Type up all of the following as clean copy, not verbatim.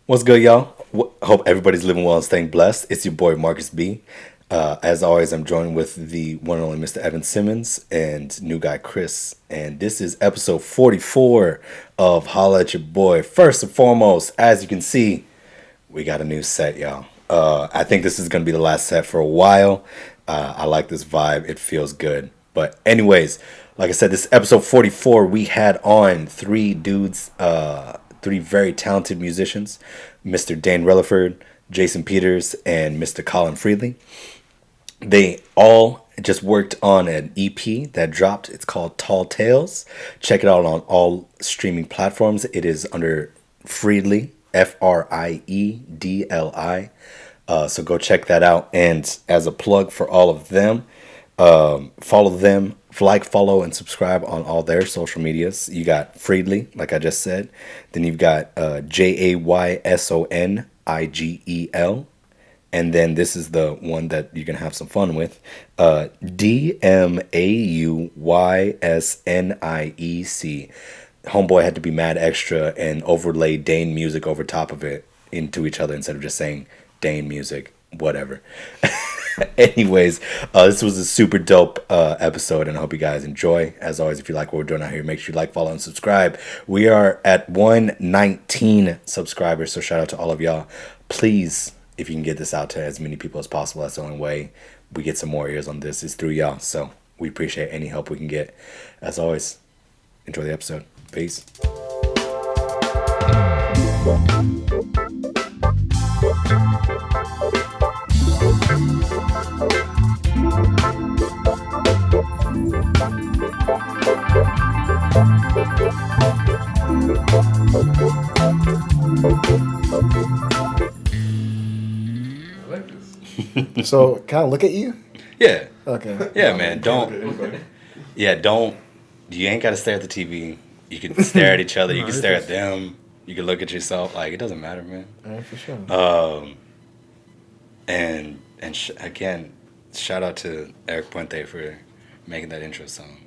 What's good, y'all? Hope everybody's living well and staying blessed. It's your boy Markus B. As always, I'm joined with the one and only Mr. Evan Simmons and new guy Chris. And this is episode 44 of Holla at Your Boy. First and foremost, as you can see, we got a new set, y'all. I think this is going to be the last set for a while. I like this vibe. It feels good. But anyways, like I said, this is episode 44. We had on three dudes, three very talented musicians, Mr. Dayne Reliford, Jayson PETERS, and Mr. Collin Friedli. They all just worked on an EP that dropped. It's called Tall Tales. Check it out on all streaming platforms. It is under Friedli, Friedli. So go check that out. And as a plug for all of them, follow them, follow, and subscribe on all their social medias. You got Friedli, like I just said. Then you've got Jaysonigel. And then this is the one that you're going to have some fun with. DMAUYSNIEC. Homeboy had to be mad extra and overlay Dane music over top of it into each other instead of just saying Dane music, whatever. Anyways, this was a super dope episode, and I hope you guys enjoy. As always, if you like what we're doing out here, make sure you like, follow, and subscribe. We are at 119 subscribers, so shout out to all of y'all. Please, if you can get this out to as many people as possible, that's the only way we get some more ears on this is through y'all. So we appreciate any help we can get. As always, enjoy the episode. Peace. So, can I look at you? Yeah. Okay. Yeah, man. Don't. You ain't got to stare at the TV. You can stare at each other. You can stare at them. You can look at yourself. Like, it doesn't matter, man. All right, for sure. Again, shout out to Eric Puente for making that intro song.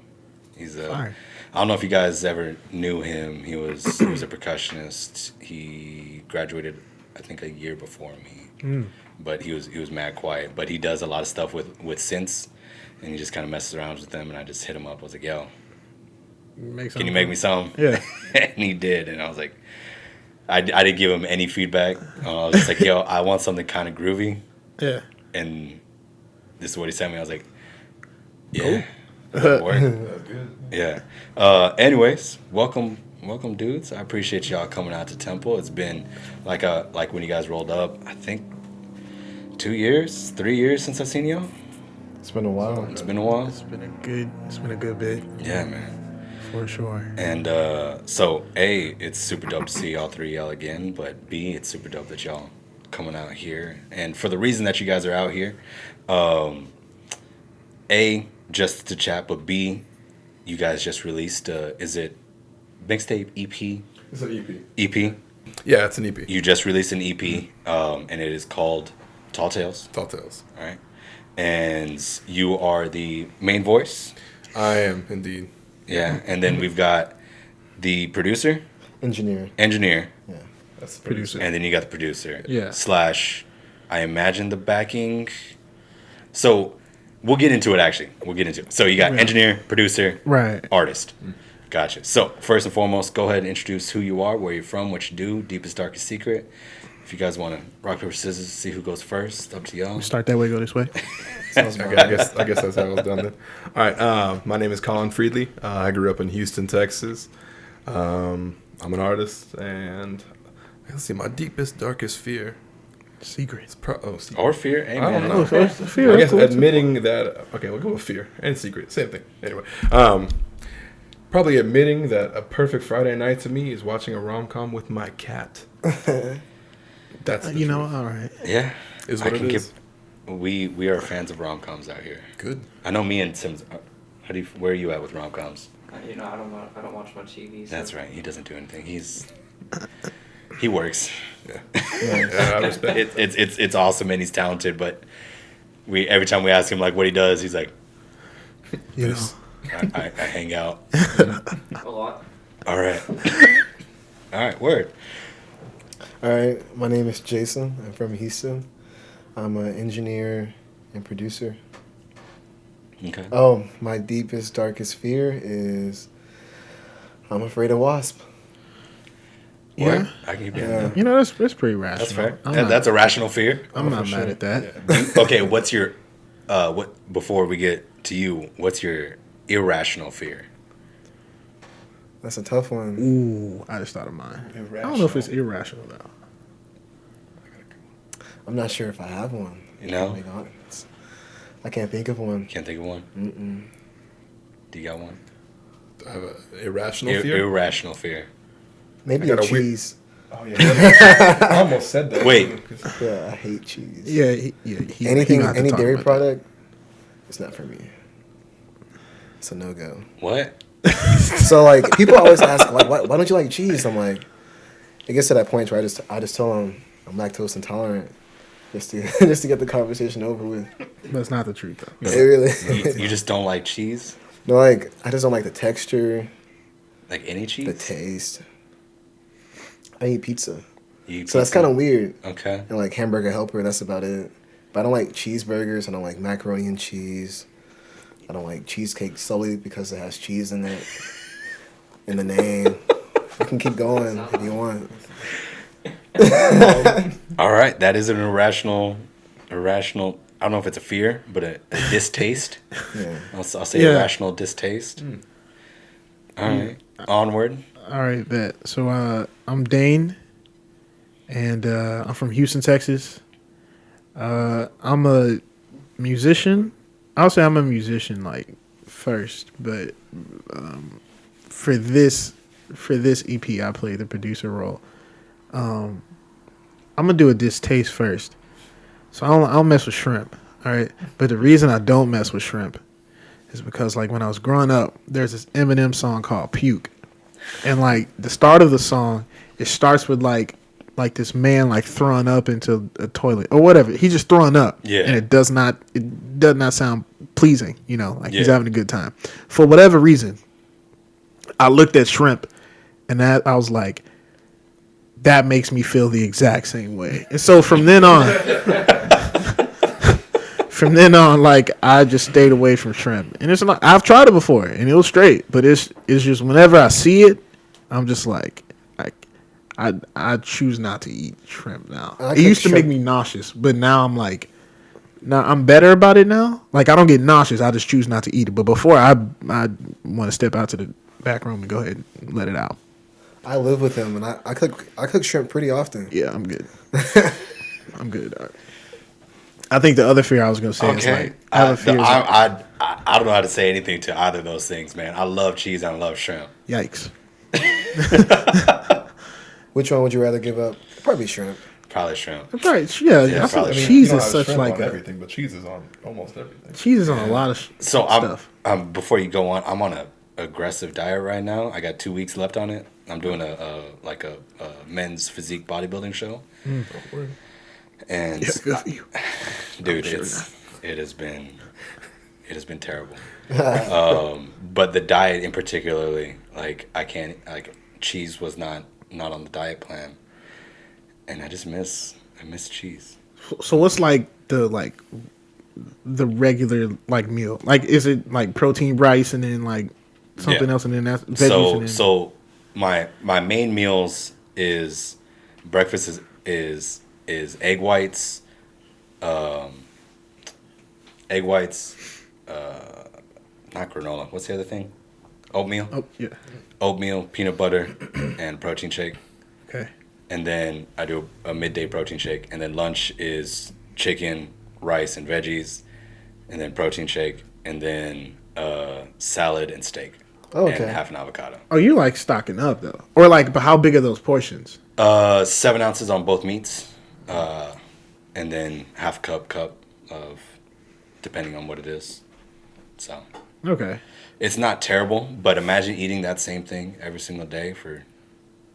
He's I don't know if you guys ever knew him. He was a percussionist. He graduated, I think, a year before me. But he was mad quiet. But he does a lot of stuff with synths, and he just kind of messes around with them. And I just hit him up. I was like, "Yo, can you make me some?" Yeah. And he did. And I was like, I didn't give him any feedback. I was just like, "Yo, I want something kind of groovy." Yeah. And this is what he sent me. I was like, "Yeah, work." Yeah. Anyways, welcome, dudes. I appreciate y'all coming out to Temple. It's been like when you guys rolled up. I think 3 years since I've seen y'all. It's been a while. It's been a while. It's been a good bit. Yeah, man. For sure. And so A, it's super dope to see all three of y'all again. But B, it's super dope that y'all coming out here. And for the reason that you guys are out here, A, just to chat, but B, you guys just released, is it mixtape, EP? It's an EP. EP? Yeah, it's an EP. You just released an EP, and it is called Tall Tales. Tall Tales. All right. And you are the main voice. I am, indeed. Yeah. And then we've got the producer. Engineer. Yeah. That's the Producer. And then you got the producer. Yeah. / I imagine the backing. So we'll get into it, actually. So you got engineer, producer, Right. artist. Gotcha. So first and foremost, go ahead and introduce who you are, where you're from, what you do, deepest, darkest secret. If you guys want to rock, paper, scissors, see who goes first, up to y'all. We start that way, go this way. Sounds okay, I guess that's how it was done then. All right, my name is Collin Friedli. I grew up in Houston, Texas. I'm an artist, and let's see, my deepest, darkest fear. Secrets. Secret. Or fear. Hey, I don't man. know. Fear. I guess admitting that. Okay, we'll go with fear and secret. Same thing. Anyway, probably admitting that a perfect Friday night to me is watching a rom-com with my cat. That's the truth. all right. Yeah. Is what it is. We are fans of rom-coms out here. Good. I know me and Sims. Where are you at with rom-coms? I don't watch much TV. So. That's right. He doesn't do anything. He works. Yeah. I respect it. It's awesome and he's talented, but every time we ask him like what he does, he's like, You This. know. I hang out. A lot. All right. Word. All right, my name is Jayson. I'm from Houston. I'm an engineer and producer. Okay. Oh, my deepest, darkest fear is I'm afraid of wasp. Yeah. I can give you Yeah. that. You know, that's pretty rational. That's fair. I'm not, That's a rational fear. I'm not for mad sure. at that. Okay, what's your before we get to you, what's your irrational fear? That's a tough one. Ooh, I just thought of mine. I don't know if it's irrational though. I'm not sure if I have one. No? To be honest. I can't think of one. Can't think of one. Mm-mm. Do you got one? I have an irrational fear. Irrational fear. Maybe I a got a weird- cheese. Oh yeah, I almost said that. Wait. Yeah, I hate cheese. Yeah, he Anything, gonna have to any talk dairy about product, it's not for me. It's a no-go. What? So like, people always ask, like, why don't you like cheese? I'm like, it gets to that point where I just tell them I'm lactose intolerant, just to just to get the conversation over with. that. That's not the truth though. It really. You just don't like cheese? No, like I just don't like the texture, Like any cheese? the taste. I eat pizza, You eat so that's pizza? kind of weird. Okay. And like hamburger helper, that's about it. But I don't like cheeseburgers. I don't like macaroni and cheese. I don't like cheesecake solely because it has cheese in it, in the name. You can keep going if you want. All right, that is an irrational. I don't know if it's a fear, but a distaste. Yeah. I'll say Yeah. irrational distaste. All right, onward. All right, bet. So I'm Dane, and I'm from Houston, Texas. I'm a musician. I'll say I'm a musician like first, but for this EP, I play the producer role. I'm gonna do a distaste first. So I don't mess with shrimp. All right, but the reason I don't mess with shrimp is because like when I was growing up, there's this Eminem song called Puke. And like the start of the song, it starts with like this man like throwing up into a toilet or whatever. He's just throwing up. Yeah. And it does not sound pleasing, you know, like he's Yeah. having a good time. For whatever reason, I looked at shrimp and that I was like, that makes me feel the exact same way. And so from then on, like I just stayed away from shrimp. And it's not, I've tried it before and it was straight, but it's just whenever I see it, I'm just like I choose not to eat shrimp now. I It cook used to make shrimp- me nauseous, but now I'm like, now I'm better about it now. Like I don't get nauseous, I just choose not to eat it. But before I want to step out to the back room and go ahead and let it out. I live with him, and I cook shrimp pretty often. Yeah, I'm good. I'm good. I think the other fear I was gonna say is like I have a fear. I don't know how to say anything to either of those things, man. I love cheese and I love shrimp. Yikes. Which one would you rather give up? Probably shrimp. Probably shrimp. Right? Yeah. I feel probably. like I mean, cheese you don't is have such shrimp like on a everything, but cheese is on almost everything. cheese is on a lot of So stuff. I'm before you go on, I'm on a aggressive diet right now. I got 2 weeks left on it. I'm doing a men's physique bodybuilding show, and Yeah, good for you. dude, sure it has been terrible. But the diet in particularly, like I can't, like cheese was not on the diet plan, and I miss cheese. So what's like the regular like meal? Like is it like protein rice and then like something Yeah. else and then that's veggies and then So my main meals is breakfast is egg whites, not granola. What's the other thing? Oatmeal. oh yeah. Oatmeal, peanut butter, and protein shake. Okay. And then I do a midday protein shake. And then lunch is chicken, rice, and veggies. And then protein shake. And then salad and steak. Oh, okay. And half an avocado. Oh, you like stocking up though, or like, but how big are those portions? 7 ounces on both meats. And then half cup of, depending on what it is. So Okay. it's not terrible, but imagine eating that same thing every single day for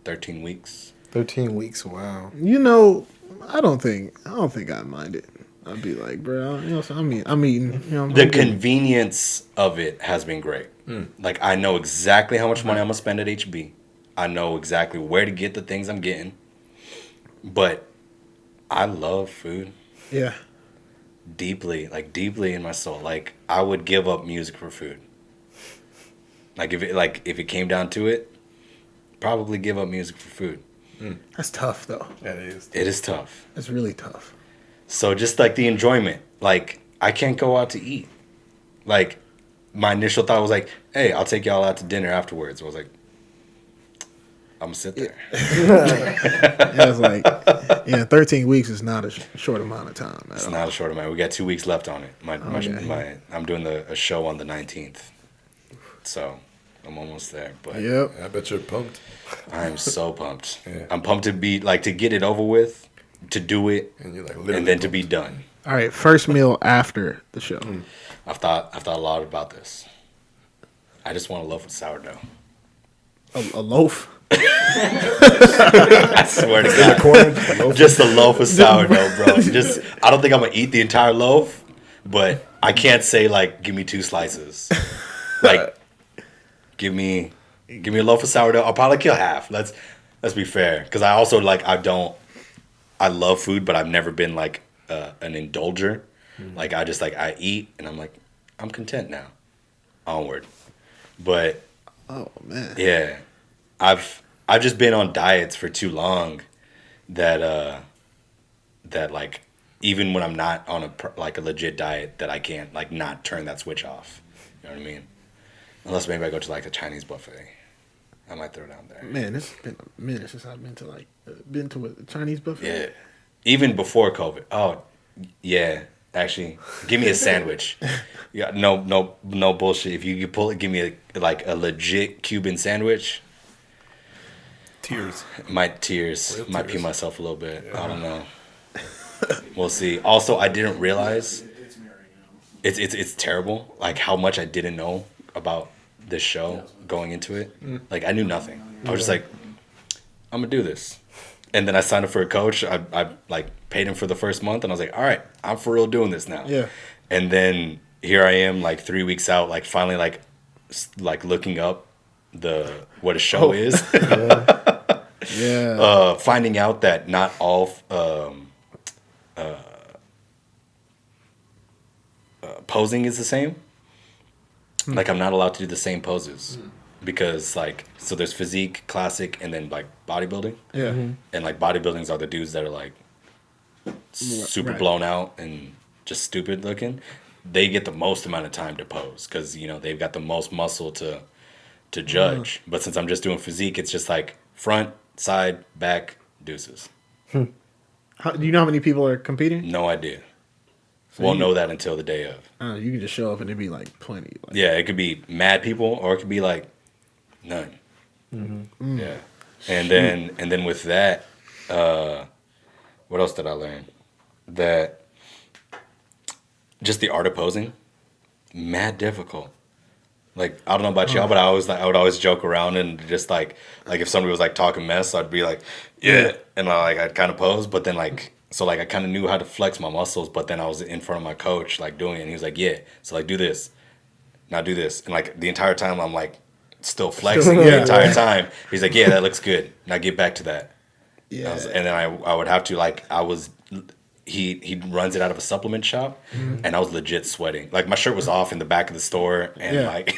13 weeks. 13 weeks. Wow. You know, I don't think I'd mind it. I'd be like, bro, you know, so I'm eating. You know, The I'm getting- convenience of it has been great. Like I know exactly how much money I'm gonna spend at HB. I know exactly where to get the things I'm getting, But I love food Yeah. deeply, like deeply in my soul. Like I would give up music for food. Like if it came down to it, probably give up music for food. That's tough though. That is. It is tough. That's really tough. So just like the enjoyment, like I can't go out to eat. Like my initial thought was like, hey, I'll take y'all out to dinner afterwards. I was like, I'm gonna sit there. Yeah, it's like 13 weeks is not a short amount of time. It's not a short amount. We got 2 weeks left on it. I'm doing a show on the 19th, so I'm almost there. But Yep. I bet you're pumped. I'm so pumped. Yeah. I'm pumped to be like to get it over with, to do it, And you're like literally and then to pumped. be done. All right. First meal after the show. I've thought a lot about this. I just want a loaf of sourdough. A loaf. I swear to God, just a loaf of sourdough, bro. Just I don't think I'm gonna eat the entire loaf, but I can't say like give me 2 slices. Like give me a loaf of sourdough. I'll probably kill half. Let's be fair, because I also like I love food, but I've never been like an indulger. Like I just like I eat and I'm like I'm content now. Onward, but Oh man. yeah, I've just been on diets for too long that like even when I'm not on a legit diet that I can't like not turn that switch off. You know what I mean? Unless maybe I go to like a Chinese buffet, I might throw down there. Man, it's been a minute since I've been to a Chinese buffet. Yeah, even before COVID. Oh, yeah. Actually, give me a sandwich. Yeah, no bullshit. If you could pull it, give me a legit Cuban sandwich. Tears. Might tears. Real Might pee tears. myself a little bit. I don't know. We'll see. Also, I didn't realize it's terrible. Like how much I didn't know about this show going into it. Like I knew nothing. I was just like, I'm gonna do this. And then I signed up for a coach. I like paid him for the first month, and I was like, all right, I'm for real doing this now. Yeah. And then here I am, like 3 weeks out, like finally like looking up what a show is. Yeah. Finding out that not all posing is the same. Like I'm not allowed to do the same poses because like so there's physique, classic, and then like bodybuilding. Yeah. And like bodybuildings are the dudes that are like super Right. blown out and just stupid looking. They get the most amount of time to pose because they've got the most muscle to judge. But since I'm just doing physique, it's just like front, side, back, deuces. Do you know how many people are competing? No idea. Won't know that until the day of. You can just show up and it'd be like 20. Like, Yeah, it could be mad people or it could be like none. Yeah, and then with that, what else did I learn? That just the art of posing, mad difficult. Like I don't know about y'all, but I would always joke around and just like if somebody was like talking mess, I'd be like, yeah, and I'd kind of pose, but then like. So, like, I kind of knew how to flex my muscles, but then I was in front of my coach, like, doing it, and he was like, yeah, so, like, do this, now do this. And, like, the entire time, I'm, like, still flexing the entire time. He's like, yeah, that looks good. Now get back to that. Yeah. And then I would have to, like, he runs it out of a supplement shop, and I was legit sweating. Like, my shirt was off in the back of the store, and, like,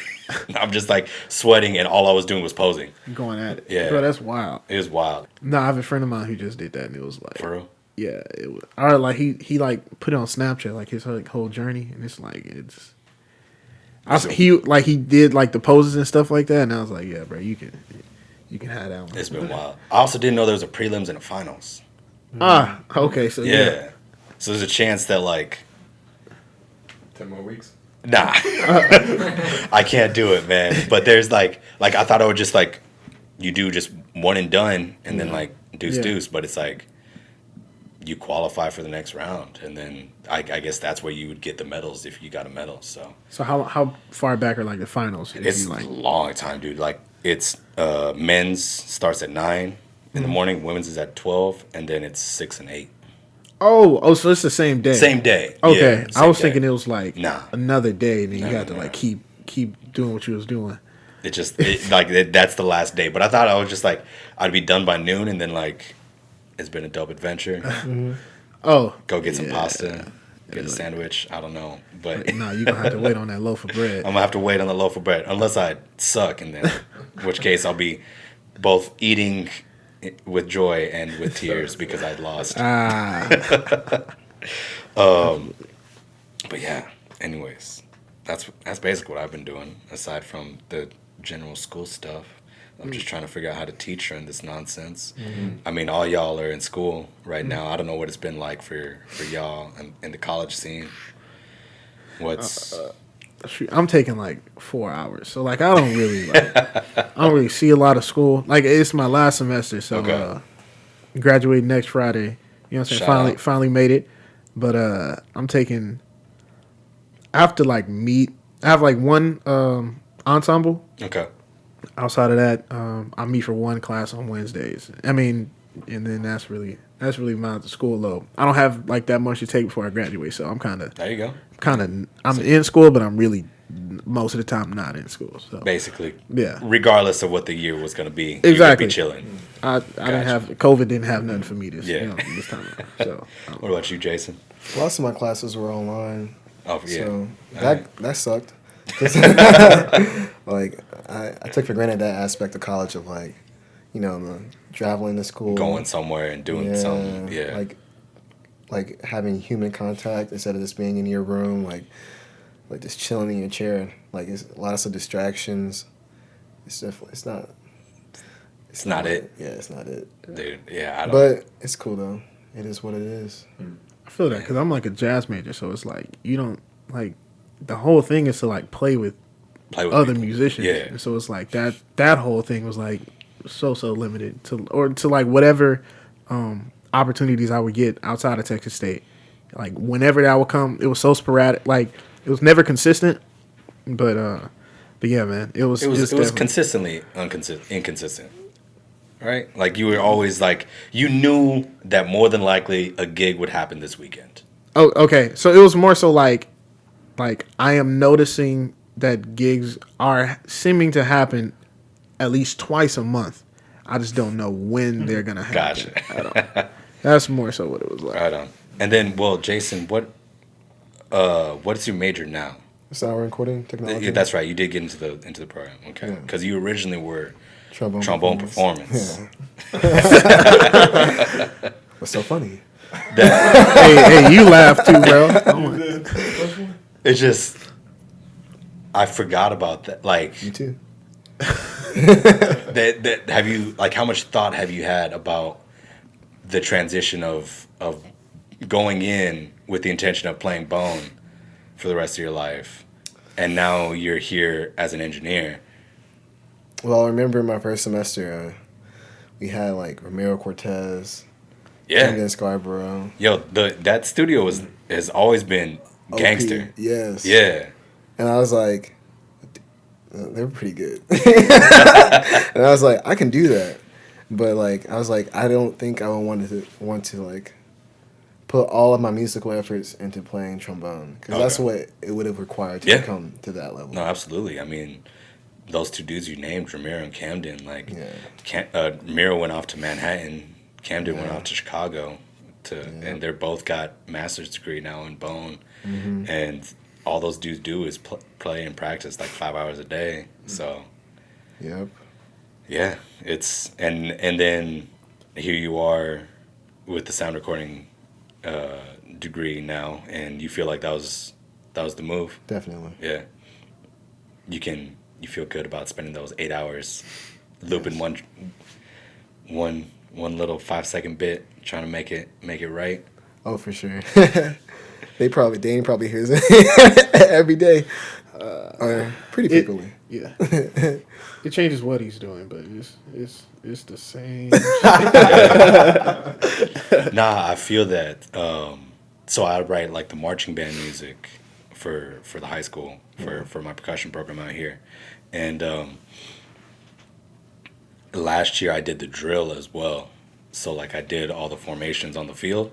I'm just, like, sweating, and all I was doing was posing. Going at it. Yeah. Bro, that's wild. It was wild. No, I have a friend of mine who just did that, and it was like, For real? yeah, it was. Or like he like put it on Snapchat, like his like whole journey, and it's like it's. He did like the poses and stuff like that, and I was like, yeah, bro, you can have that one. It's been wild. I also didn't know there was a prelims and a finals. Okay, so Yeah. So there's a chance that like 10 more weeks. nah. I can't do it, man. But there's like I thought I would just like you do just one and done and then like deuce, but it's like you qualify for the next round and then I guess that's where you would get the medals if you got a medal. So how far back are like the finals? If it's you, like, a long time, dude. Like it's men's starts at 9 in the morning, women's is at 12, and then it's 6 and 8. Oh, so it's the same day. Same day. Okay, Yeah, I same was day. thinking it was like Nah. another day, and then you got to no. like keep doing what you was doing. It just that's the last day. But I thought I was just like I'd be done by noon and then like It's been a dope adventure. Oh, Go get some yeah. pasta, get a Yeah. sandwich. I don't know, but No, you're gonna have to wait on that loaf of bread. I'm gonna have to wait on the loaf of bread unless I suck, and then in which case I'll be both eating with joy and with tears because I lost. But yeah, anyways, that's basically what I've been doing aside from the general school stuff. I'm just trying to figure out how to teach during this nonsense. I mean, all y'all are in school right now. I don't know what it's been like for y'all in the college scene. What's Shoot, I'm taking like 4 hours, so like I don't really see a lot of school. Like it's my last semester, so Okay. graduate next Friday. You know what I'm Shout saying? out. Finally made it, but I'm taking. I have to like meet. I have like one ensemble. okay? Outside of that, I meet for one class on Wednesdays. I mean, and then that's really my school load. I don't have like that much to take before I graduate, so I'm kind of There you go. I'm in school, but I'm really most of the time not in school. So Basically, yeah, regardless of what the year was going to be, Exactly. you would be chilling. I didn't have COVID. Didn't have nothing for me this Yeah. this time. So What about you, Jason? Lots of my classes were online, Oh yeah, so Alright. that sucked. Like I took for granted that aspect of college of like, you know, the traveling to school, Going somewhere and doing something. Yeah, like having human contact instead of just being in your room, like just chilling in your chair. Like it's lots of distractions. It's definitely it's not it. Yeah, it's not it. dude. Yeah, I don't. But it's cool though. It is what it is. I feel that because I'm like a jazz major, so it's like you don't like the whole thing is to like play with play with other people. musicians. Yeah. And so it's like that whole thing was like so limited to like whatever opportunities I would get outside of Texas State. Like whenever that would come, it was so sporadic. Like it was never consistent. But yeah, man, it was definitely- consistently inconsistent. Right? Like you were always like you knew that more than likely a gig would happen this weekend. Oh, okay. So it was more so like I am noticing that gigs are seeming to happen at least twice a month. I just don't know when they're gonna happen. Gotcha. At all. That's more so what it was like. Right on. And then, well, Jason, what is your major now? Sound recording technology. Yeah, that's right. You did get into the program, okay? Yeah. Because you originally were trombone performance. Yeah. What's so funny? hey, you laugh too, bro. It's just I forgot about that. Like You too. that have you like how much thought have you had about the transition of going in with the intention of playing bone for the rest of your life, and now you're here as an engineer? Well, I remember my first semester, we had like Romero Cortez, Yeah, Camden Scarborough, yo, that studio has always been OP, gangster. yes. Yeah, And I was like, they were pretty good. And I was like, I can do that. But like, I was like, I don't think I would want to like put all of my musical efforts into playing trombone because that's Okay. what it would have required to Yeah. come to that level. no, absolutely. I mean, those two dudes you named, Ramiro and Camden, like, Yeah. Ramiro went off to Manhattan, Camden went Yeah. off to Chicago, and they're both got master's degree now in bone, Mm-hmm. and all those dudes do is play and practice like 5 hours a day. So Yep. yeah, it's and then here you are with the sound recording degree now, and you feel like that was the move. Definitely. Yeah. You feel good about spending those 8 hours looping one little 5-second bit, trying to make it right. Oh, for sure. Dane probably hears it every day, or pretty frequently. Yeah, it changes what he's doing, but it's the same. Nah, I feel that. So I write like the marching band music for the high school for my percussion program out here, and last year I did the drill as well. So like I did all the formations on the field,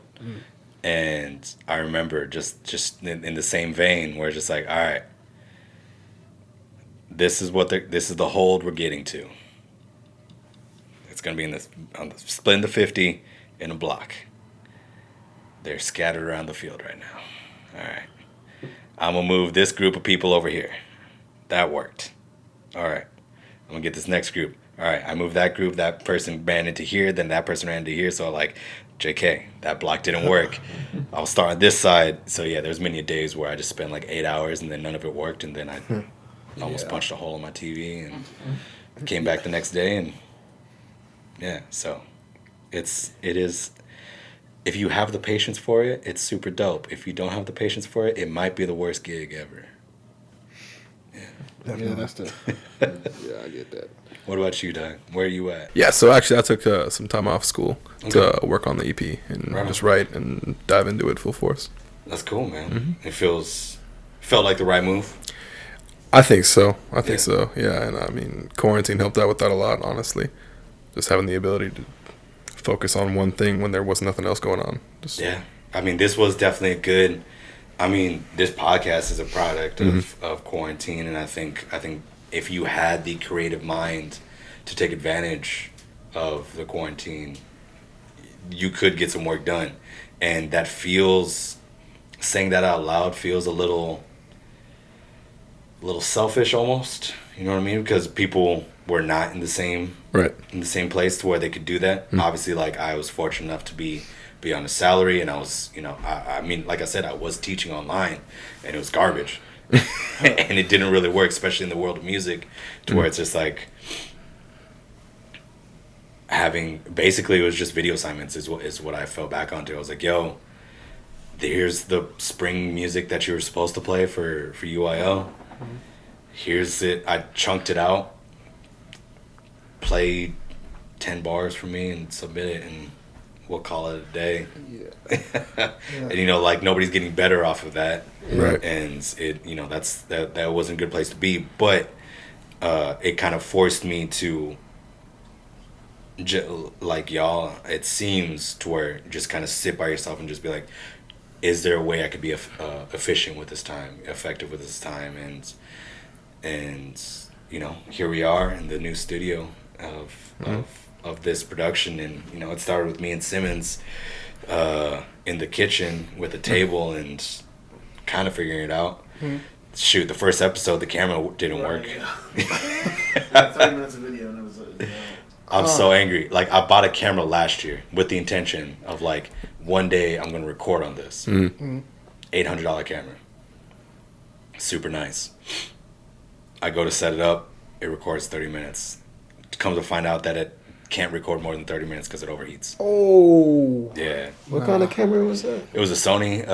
and I remember just in the same vein where it's just like, all right, this is the hold we're getting to. It's gonna be on the split into 50, in a block. They're scattered around the field right now. All right. I'm going to move this group of people over here. That worked. All right. I'm going to get this next group. All right. I moved that group. That person ran into here. Then that person ran into here. So like, JK, that block didn't work. I'll start on this side. So yeah, there's many days where I just spent like 8 hours and then none of it worked. And then I almost punched a hole in my TV and came back the next day. And yeah, so it is. If you have the patience for it, it's super dope. If you don't have the patience for it, it might be the worst gig ever. Yeah, that's the. Yeah, I get that. What about you, Dayne? Where are you at? Yeah, so actually I took some time off school to work on the EP and just write and dive into it full force. That's cool, man. It felt like the right move. I think so. Yeah, and I mean, quarantine helped out with that a lot, honestly. Just having the ability to focus on one thing when there was nothing else going on. Yeah. I mean, this was definitely a good... I mean, this podcast is a product of quarantine, and I think if you had the creative mind to take advantage of the quarantine, you could get some work done. And that feels... Saying that out loud feels a little selfish almost. You know what I mean? Because people were not in the same place to where they could do that. Obviously, like, I was fortunate enough to be on a salary, and I was, I mean, like I said, I was teaching online, and it was garbage. And it didn't really work, especially in the world of music, to where it's just like basically it was just video assignments is what I fell back onto. I was like, yo, here's the spring music that you were supposed to play for UIL. Here's it. I chunked it out, play 10 bars for me and submit it, and we'll call it a day. And like, nobody's getting better off of that. Right. And it, that wasn't a good place to be, but it kind of forced me to like y'all, it seems, to where just kind of sit by yourself and just be like, is there a way I could be efficient with this time, effective with this time? And here we are in the new studio of this production, and it started with me and Simmons in the kitchen with a table and kind of figuring it out. Shoot, the first episode the camera didn't work. 30 minutes of video and it was I'm so angry. Like, I bought a camera last year with the intention of like, one day I'm gonna record on this. $800 camera, super nice. I go to set it up, it records 30 minutes. Comes to find out that it can't record more than 30 minutes because it overheats. Oh. Yeah. What kind of camera was that? It was a Sony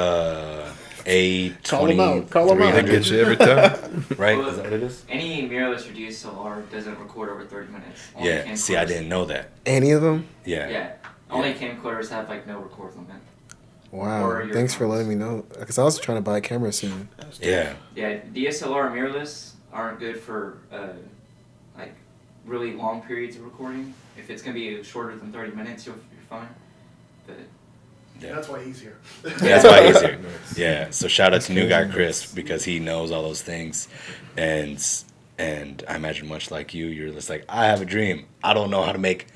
A20. Call them out. I get you every time. Right? Is that what it is? Any mirrorless or DSLR doesn't record over 30 minutes. Only Yeah. See, I didn't know that. Any of them? Yeah. Yeah. Only camcorders have like no record limit. Wow. Or your Thanks for phones. letting me know. Because I was trying to buy a camera soon. Yeah. Yeah, DSLR mirrorless aren't good for like really long periods of recording. If it's gonna be shorter than 30 minutes, you're fine. But Yeah. That's why he's here. That's why he's here. Yeah. So shout out to new guy Chris, because he knows all those things, and I imagine much like you're just like, I have a dream. I don't know how to make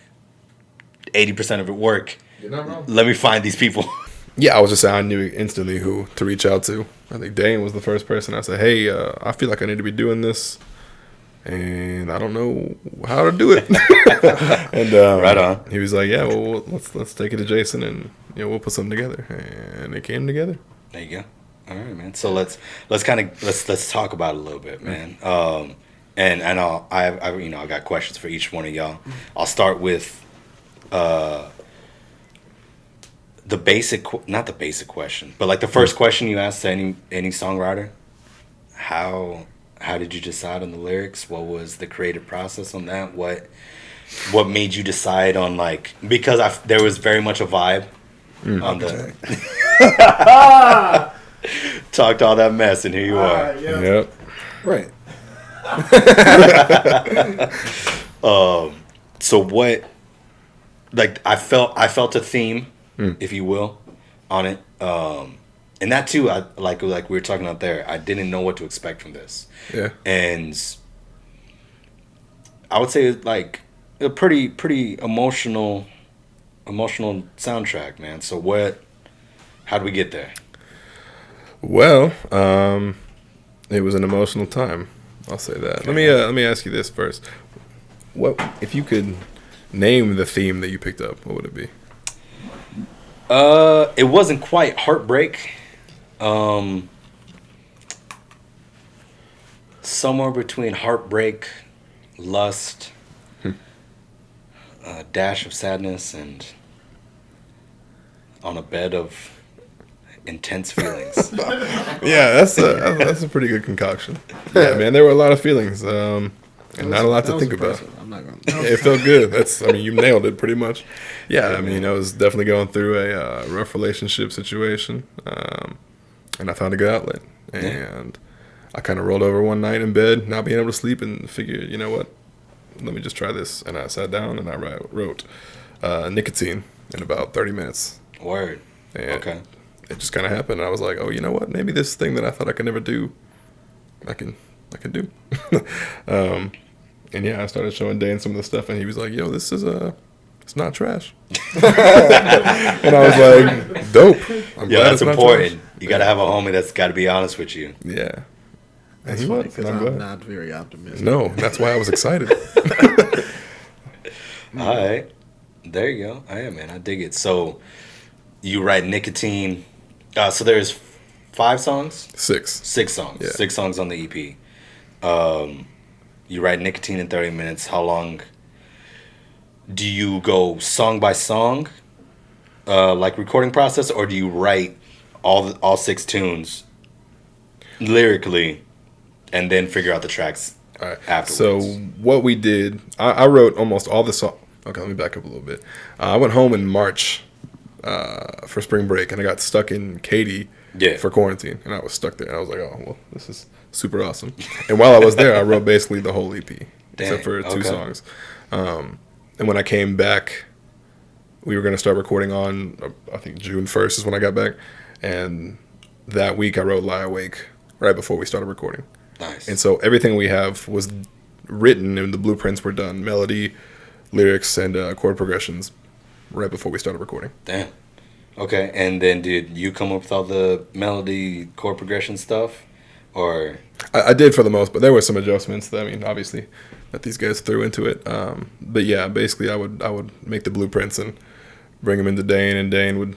80% of it work. You're not wrong. Let me find these people. Yeah, I was just saying I knew instantly who to reach out to. I think Dane was the first person. I said, hey, I feel like I need to be doing this, and I don't know how to do it. And Right on. He was like, yeah, well, let's take it to Jayson, and we'll put something together. And it came together. There you go. All right, man. So let's talk about it a little bit, man. And I got questions for each one of y'all. I'll start with not the basic question, but like the first question you asked to any songwriter. How did you decide on the lyrics? What was the creative process on that? What made you decide on, like, because there was very much a vibe on the talked all that mess, and here you are. Yep. Right. So what, like, I felt a theme, if you will, on it. And that too, I like we were talking out there, I didn't know what to expect from this. Yeah. And I would say, like, a pretty emotional emotional soundtrack, man. So how do we get there? Well, it was an emotional time. I'll say that. Let me ask you this first. What if you could name the theme that you picked up? What would it be? It wasn't quite heartbreak. Somewhere between heartbreak, lust, a dash of sadness, and on a bed of intense feelings. Yeah, that's a pretty good concoction. Yeah, man, there were a lot of feelings, and not a lot to think about. I'm not gonna. It felt good. You nailed it pretty much. Yeah, I mean, I was definitely going through a rough relationship situation, and I found a good outlet. And I kind of rolled over one night in bed, not being able to sleep, and figured, you know what, let me just try this. And I sat down and I wrote Nicotine in about 30 minutes. Word. And okay. It just kind of happened. And I was like, oh, you know what, maybe this thing that I thought I could never do, I can do. And yeah, I started showing Dane some of the stuff, and he was like, yo, this is it's not trash. And I was like, dope. That's important. You got to have a homie that's got to be honest with you. Yeah. That's funny because I'm not very optimistic. No, that's why I was excited. All right. There you go. I am, man. I dig it. So you write Nicotine. So there's 5 songs? 6. 6 songs. Yeah. 6 songs on the EP. You write Nicotine in 30 minutes. How long do you go song by song, like recording process, or do you write all 6 tunes lyrically and then figure out the tracks afterwards? So what we did, I wrote almost all the songs. Okay, let me back up a little bit. I went home in March for spring break, and I got stuck in Katy for quarantine, and I was stuck there. And I was like, oh, well, this is super awesome. And while I was there, I wrote basically the whole EP, except for 2 songs. And when I came back, we were going to start recording on, I think June 1st is when I got back. And that week I wrote Lie Awake right before we started recording. Nice. And so everything we have was written and the blueprints were done, melody, lyrics, and chord progressions right before we started recording. Damn. Okay, and then did you come up with all the melody, chord progression stuff? Or I did for the most, but there were some adjustments that, I mean, obviously, that these guys threw into it. But yeah, basically I would make the blueprints and bring them into Dane, and Dane would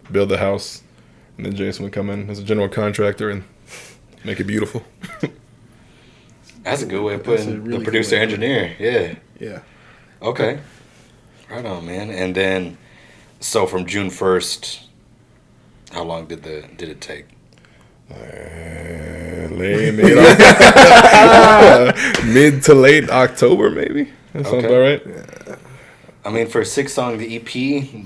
build the house, and then Jayson would come in as a general contractor and make it beautiful. That's a good way of putting really the producer engineer. Yeah. Yeah. Okay. Right on, man. And then, so from June 1st, how long did it take? Mid to late October, maybe. That sounds about right. Yeah. I mean, for a 6-song the EP,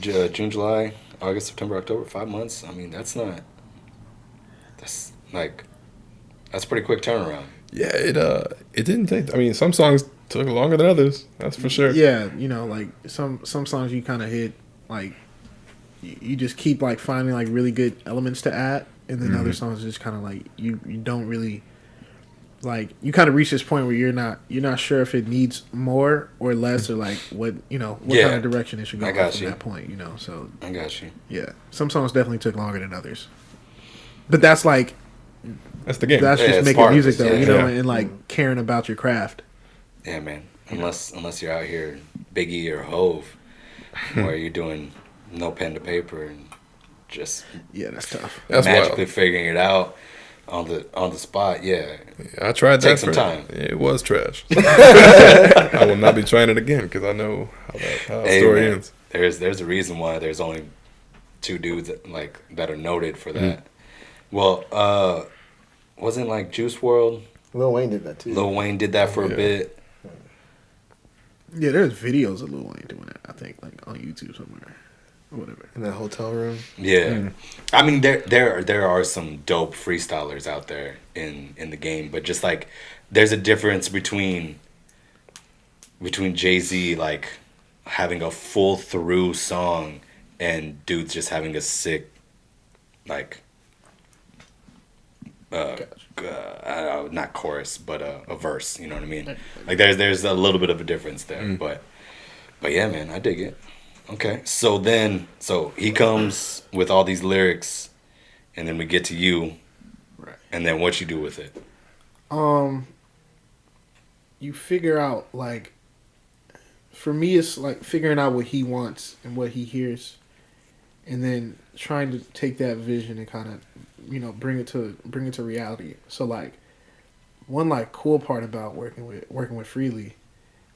June, July, August, September, October, 5 months. I mean, that's pretty quick turnaround. Yeah, it didn't take. I mean, some songs took longer than others. That's for sure. Yeah, like some songs you kind of hit, like you just keep like finding like really good elements to add, and then other songs just kind of like you don't really like, you kind of reach this point where you're not sure if it needs more or less, or like what kind of direction it should go from that point. So I got you. Yeah, some songs definitely took longer than others, but that's like. That's the game. That's just making music, though, and like caring about your craft. Yeah, man. Unless you're out here Biggie or Hove, where you're doing no pen to paper and just that's tough. That's magically wild. Figuring it out on the spot. Yeah, I tried that. Take some time. It was trash. I will not be trying it again because I know how the story ends. There's a reason why there's only 2 dudes that are noted for that. Well, wasn't like Juice WRLD? Lil Wayne did that too. Lil Wayne did that for a bit. Yeah, there's videos of Lil Wayne doing that, I think, like on YouTube somewhere or whatever. In that hotel room. Yeah, I mean there are some dope freestylers out there in the game, but just like there's a difference between Jay-Z like having a full through song and dudes just having a sick like. Not chorus, but a verse. You know what I mean? Like there's a little bit of a difference there, but yeah, man, I dig it. Okay. So he comes with all these lyrics, and then we get to you, Right. and then what you do with it. You figure out, like, for me, it's like figuring out what he wants and what he hears, and then trying to take that vision and kind of, bring it to reality. So, like, one like cool part about working with Friedli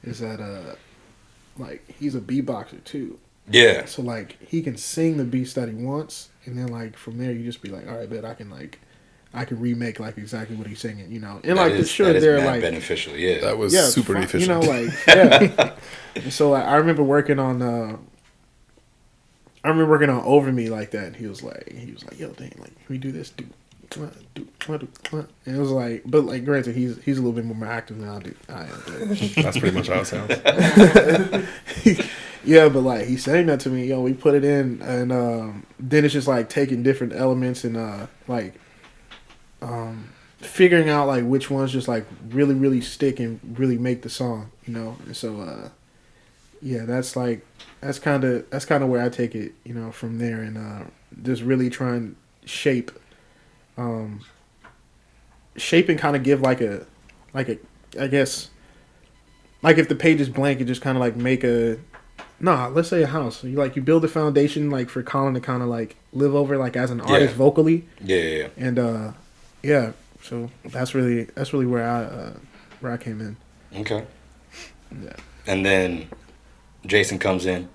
is that like he's a beatboxer too. Yeah. So like he can sing the beats that he wants, and then like from there you just be like, all right, bet I can remake like exactly what he's singing, And That like is, sure that is they're mad like That beneficial. was yeah, super fun, efficient. like yeah. And so like I remember working on Over Me like that, and he was like, yo, Dane, like, can we do this? And it was like, but like, granted, he's a little bit more active than I am. That's pretty much how it sounds. Yeah, but like he sang that to me, we put it in, and then it's just like taking different elements and figuring out like which ones just like really really stick and really make the song, And so yeah, that's kind of where I take it, from there, and just really try and shape and kind of give like a I guess like if the page is blank, you just kind of like make let's say a house. You build a foundation like for Collin to kind of like live over like as an artist vocally. Yeah. And yeah, so that's really where I came in. Okay. Yeah. And then Jayson comes in,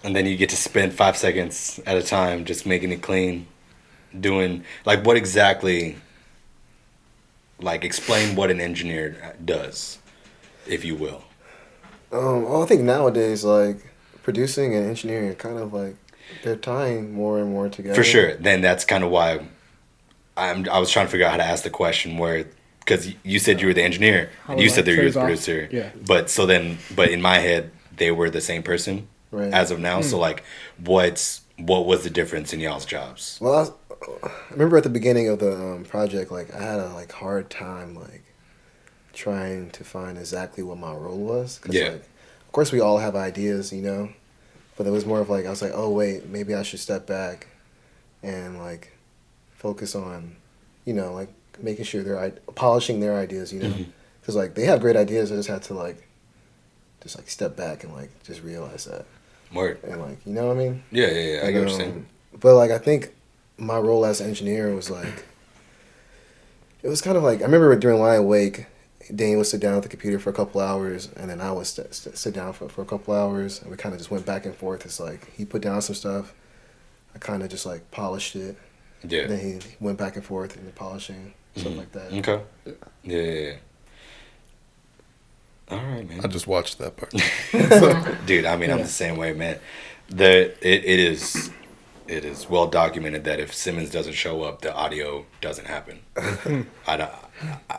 and then you get to spend 5 seconds at a time just making it clean, doing like what exactly. Like explain what an engineer does, if you will. Well, I think nowadays, like, producing and engineering are kind of like they're tying more and more together. For sure. Then that's kind of why I was trying to figure out how to ask the question because you said you were the engineer and you said that you were the producer. Yeah. But in my head they were the same person as of now. So like, what was the difference in y'all's jobs? Well, I remember at the beginning of the project, like I had a like hard time like trying to find exactly what my role was. Cause, like, of course, we all have ideas, but it was more of like I was like, oh wait, maybe I should step back and like focus on, like making sure they're polishing their ideas, because like they have great ideas. I just had to like step back and like just realize that. Word. And like you know what I mean? Yeah. I get what you're saying. But like I think my role as an engineer was like, it was kind of like, I remember during Lie Awake, Dane would sit down at the computer for a couple hours, and then I would sit down for a couple hours, and we kind of just went back and forth. It's like, he put down some stuff, I kind of just like polished it. Yeah. And then he went back and forth and polishing, stuff like that. Okay. Yeah. All right, man. I just watched that part. Dude, I mean, I'm the same way, man. It is well documented that if Simmons doesn't show up, the audio doesn't happen.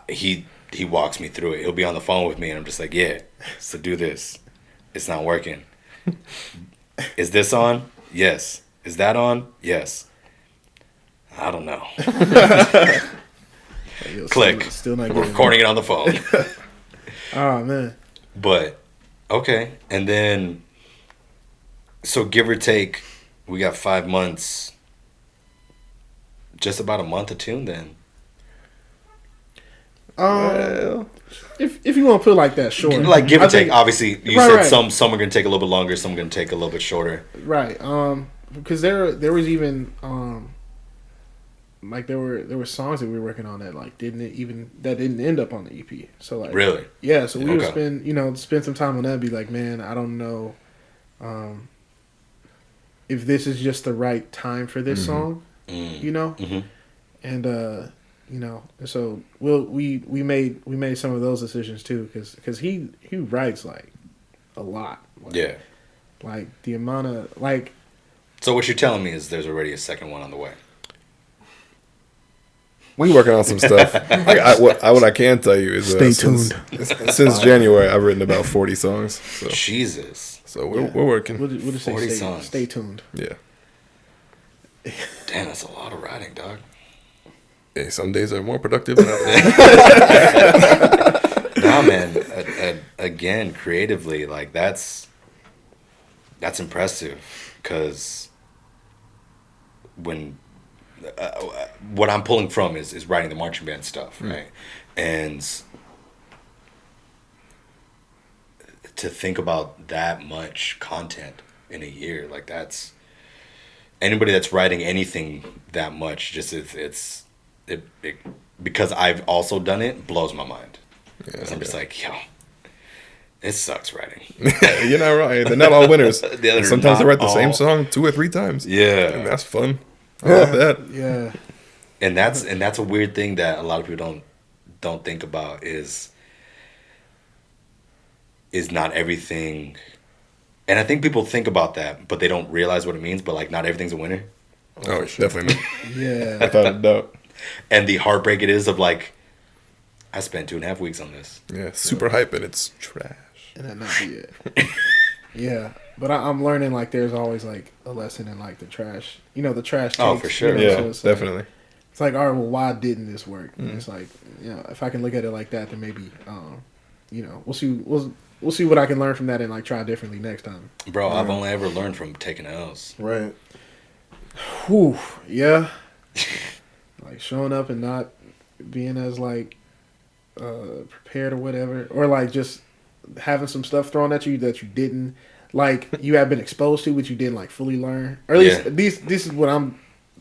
He walks me through it. He'll be on the phone with me, and I'm just like, yeah, so do this. It's not working. Is this on? Yes. Is that on? Yes. I don't know. Click. Still not We're recording it on the phone. Oh man. But okay, and then so give or take, we got 5 months. Just about a month of tune then. If you want to put it like that, sure. Like give or take. Obviously, you said right. some are gonna take a little bit longer, some are gonna take a little bit shorter. Right. Because there was even like there were songs that we were working on that like didn't end up on the EP. So like Really? Yeah. So we would spend some time on that. And be like, man, I don't know, if this is just the right time for this song, Mm-hmm. and so we made some of those decisions too, because he writes like a lot. Like, Like the amount of like. So what you're telling me is there's already a second one on the way. We working on some stuff. What I can tell you is Stay tuned. Since January, I've written about 40 songs. So. Jesus. So we're working. We'll just say 40 songs. Stay tuned. Yeah. Damn, that's a lot of writing, dog. Hey, some days are more productive than others. Nah, man. Again, creatively, like that's That's impressive, because when what I'm pulling from is writing the marching band stuff, right? And to think about that much content in a year, like, that's anybody that's writing anything that much, just it because I've also done it, blows my mind. Yeah, I'm just like, yo, it sucks writing. You're not right. They're not all winners. They're Sometimes they not write the same all- song 2 or 3 times. Yeah. And that's fun. I love that. Yeah. And that's a weird thing that a lot of people don't think about is not everything. And I think people think about that, but they don't realize what it means. But, like, not everything's a winner. Oh, definitely not. Yeah. Without a doubt. And the heartbreak it is of, like, I spent 2.5 weeks on this. Yeah, super hype and it's trash. And that not be it. Yeah. But I'm learning, like, there's always, like, a lesson in, like, the trash. You know, the trash takes. Oh, for sure. You know, Yeah, so it's like- definitely. it's like, all right, well, why didn't this work? And it's like, you know, if I can look at it like that, then maybe, you know, we'll see what I can learn from that and, like, try differently next time. Bro, I've only ever learned from taking L's. Right. Whew. Yeah. Like, showing up and not being as, like, prepared or whatever. Or, like, just having some stuff thrown at you that you didn't, like, you have been exposed to, but you didn't, like, fully learn. Or at least, this is what I'm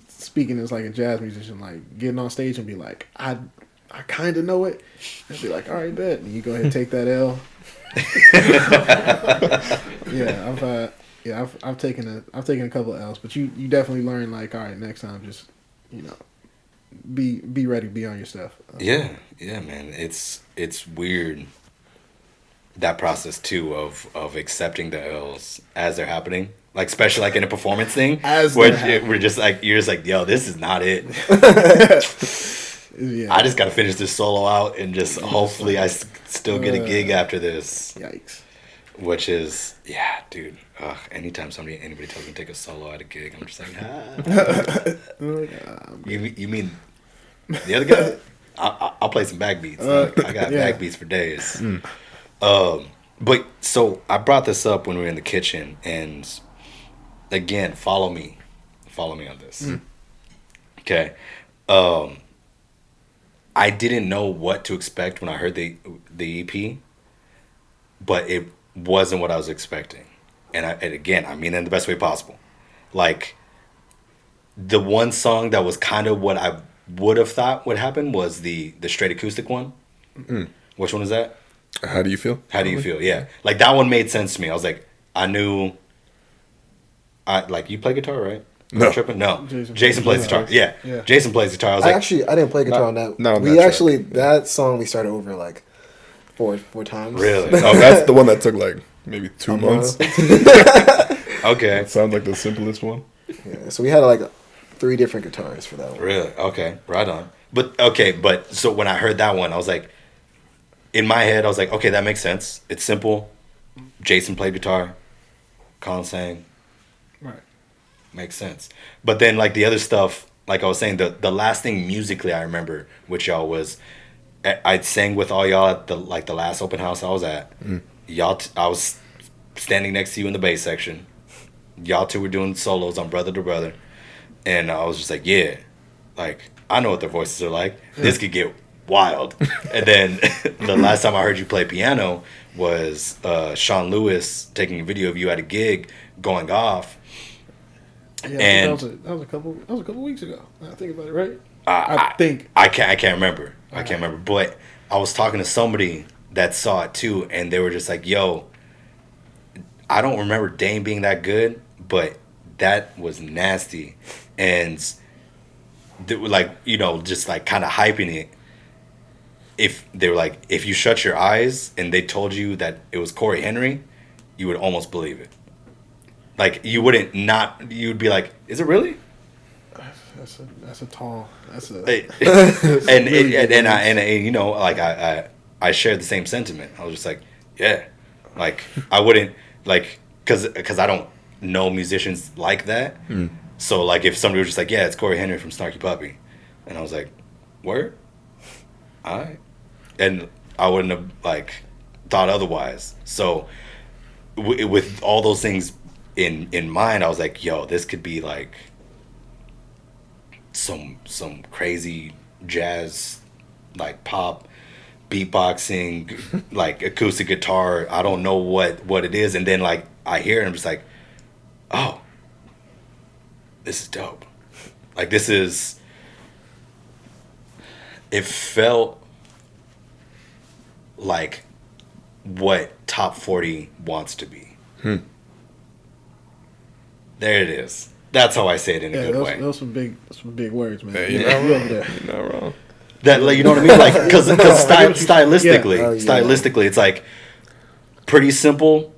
speaking as, like, a jazz musician, like, getting on stage and be like, I kind of know it. And be like, all right, bet. And you go ahead and take that L. I've taken a couple of L's, but you definitely learn, like, all right, next time, just, you know, be ready, be on your stuff. Yeah, man. It's weird, that process too of accepting the L's as they're happening. Like, especially, like, in a performance thing, where we're just like, you're just like, yo, this is not it. Yeah. I just gotta finish this solo out and just hopefully I still get a gig after this. Yikes. Which is, yeah, dude. Anytime anybody tells me to take a solo at a gig, I'm just like, You mean the other guy? I'll play some backbeats. I got backbeats for days. But so I brought this up when we were in the kitchen, and again, follow me on this. Okay. I didn't know what to expect when I heard the EP, but it wasn't what I was expecting. And again, I mean that in the best way possible. Like, the one song that was kind of what I would have thought would happen was the straight acoustic one. Which one is that? How do you feel? How do you feel? Yeah. Like, that one made sense to me. I was like, you play guitar, right? Am I No. tripping? No. Jason plays guitar. Yeah. Jason plays guitar. I was I like, didn't play guitar on that. not on we that track. actually, that song we started over like four times. really? Oh, that's the one that took like maybe 2 months. Okay. That sounds like the simplest one. Yeah, so we had like 3 different guitars for that one. Really? Okay. Right on. But so when I heard that one, I was like, in my head, I was like, okay, that makes sense. It's simple. Jayson played guitar. Collin sang. Right. Makes sense. But then, like, the other stuff, like I was saying, the last thing musically I remember with y'all was I sang with all y'all at the last open house I was at. Y'all, I was standing next to you in the bass section. Y'all two were doing solos on Brother to Brother, and I was just like, yeah, like, I know what their voices are like. This could get wild. And then the last time I heard you play piano was Sean Lewis taking a video of you at a gig going off. Yeah, And that was a couple weeks ago. I think about it, right? I think. I can't remember. I can't remember. But I was talking to somebody that saw it too, and they were just like, yo, I don't remember Dane being that good, but that was nasty. And they were like, you know, just like kind of hyping it. If they were like, if you shut your eyes and they told you that it was Corey Henry, you would almost believe it. Like, you would be like, is it really? That's a tall. That's a. And you know, like, I shared the same sentiment. I was just like, yeah, like, I wouldn't, like, because I don't know musicians like that. So, like, if somebody was just like, yeah, it's Corey Henry from Snarky Puppy, and I was like, word, all right, and I wouldn't have, like, thought otherwise. So with all those things in mind, I was like, yo, this could be like some crazy jazz, like pop, beatboxing, like acoustic guitar. I don't know what it is, and then like I hear it, and I'm just like, oh, this is dope. Like this is. It felt like what Top 40 wants to be. There it is. That's how I say it in a good way. Those some big words, man. Yeah, you're not wrong. That, like, you know what I mean? Like, because stylistically, stylistically, it's like pretty simple,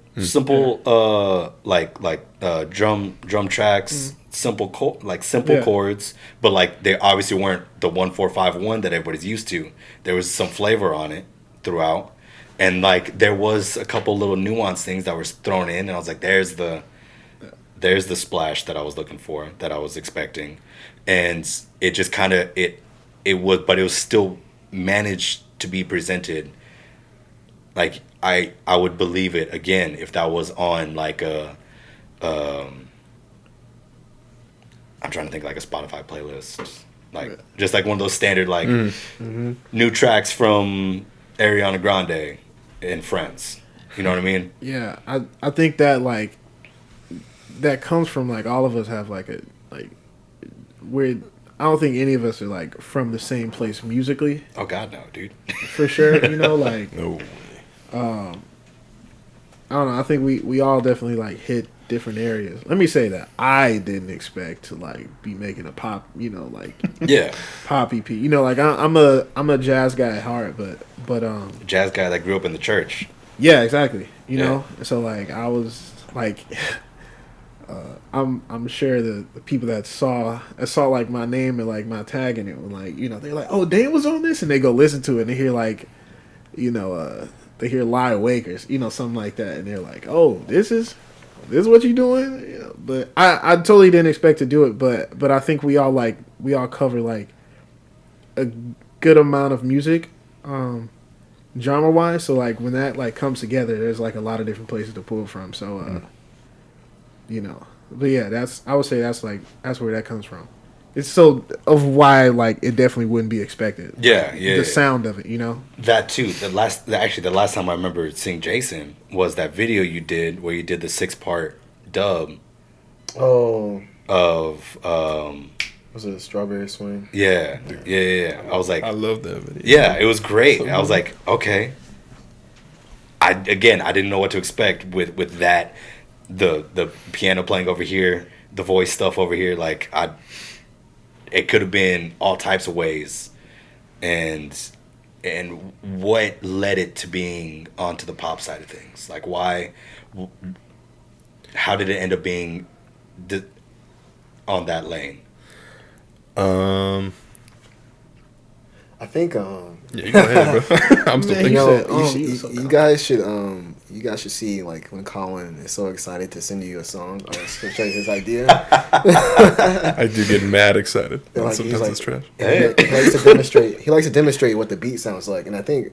drum tracks, simple chords, but like they obviously weren't the 1-4-5-1 that everybody's used to. There was some flavor on it throughout, and like there was a couple little nuanced things that were thrown in, and I was like, there's the splash that I was looking for, that I was expecting, and it just kind of it was still managed to be presented. Like I would believe it again if that was on like a I'm trying to think like a Spotify playlist, like just like one of those standard like new tracks from Ariana Grande and Friends. You know what I mean? Yeah, I think that like that comes from like all of us have like a like we're. I don't think any of us are like from the same place musically. Oh God, no, dude. For sure, you know, like No. I don't know. I think we all definitely like hit different areas. Let me say that I didn't expect to like be making a pop, you know, like Yeah, pop EP. You know, like I'm a jazz guy at heart, but jazz guy that grew up in the church. yeah, exactly. You Yeah. know, so like I was like. I'm sure the people that saw like my name and like my tag in it were like, you know, they're like, oh, Dane was on this, and they go listen to it and they hear like, you know, they hear Lie Awake or, you know, something like that, and they're like, oh, this is what you doing, you know. But I totally didn't expect to do it, but I think we all cover like a good amount of music, genre wise. So like when that like comes together, there's like a lot of different places to pull from. So you know, but yeah, I would say that's where that comes from. It's so of why like it definitely wouldn't be expected. Yeah, like, yeah. The sound of it, you know. That too. The last time I remember seeing Jayson was that video you did where you did the 6-part dub. Oh. Of Was it a Strawberry Swing? Yeah. I was like, I love that video. yeah, it was great. I was like, okay. I didn't know what to expect with that. The piano playing over here, the voice stuff over here, like it could have been all types of ways, and what led it to being onto the pop side of things? Like how did it end up being on that lane? I think Yeah, you go ahead, bro. I'm still thinking. you guys should see like when Collin is so excited to send you a song or to show you his idea. I do get mad excited. Like, Sometimes it's trash. He likes to demonstrate what the beat sounds like, and I think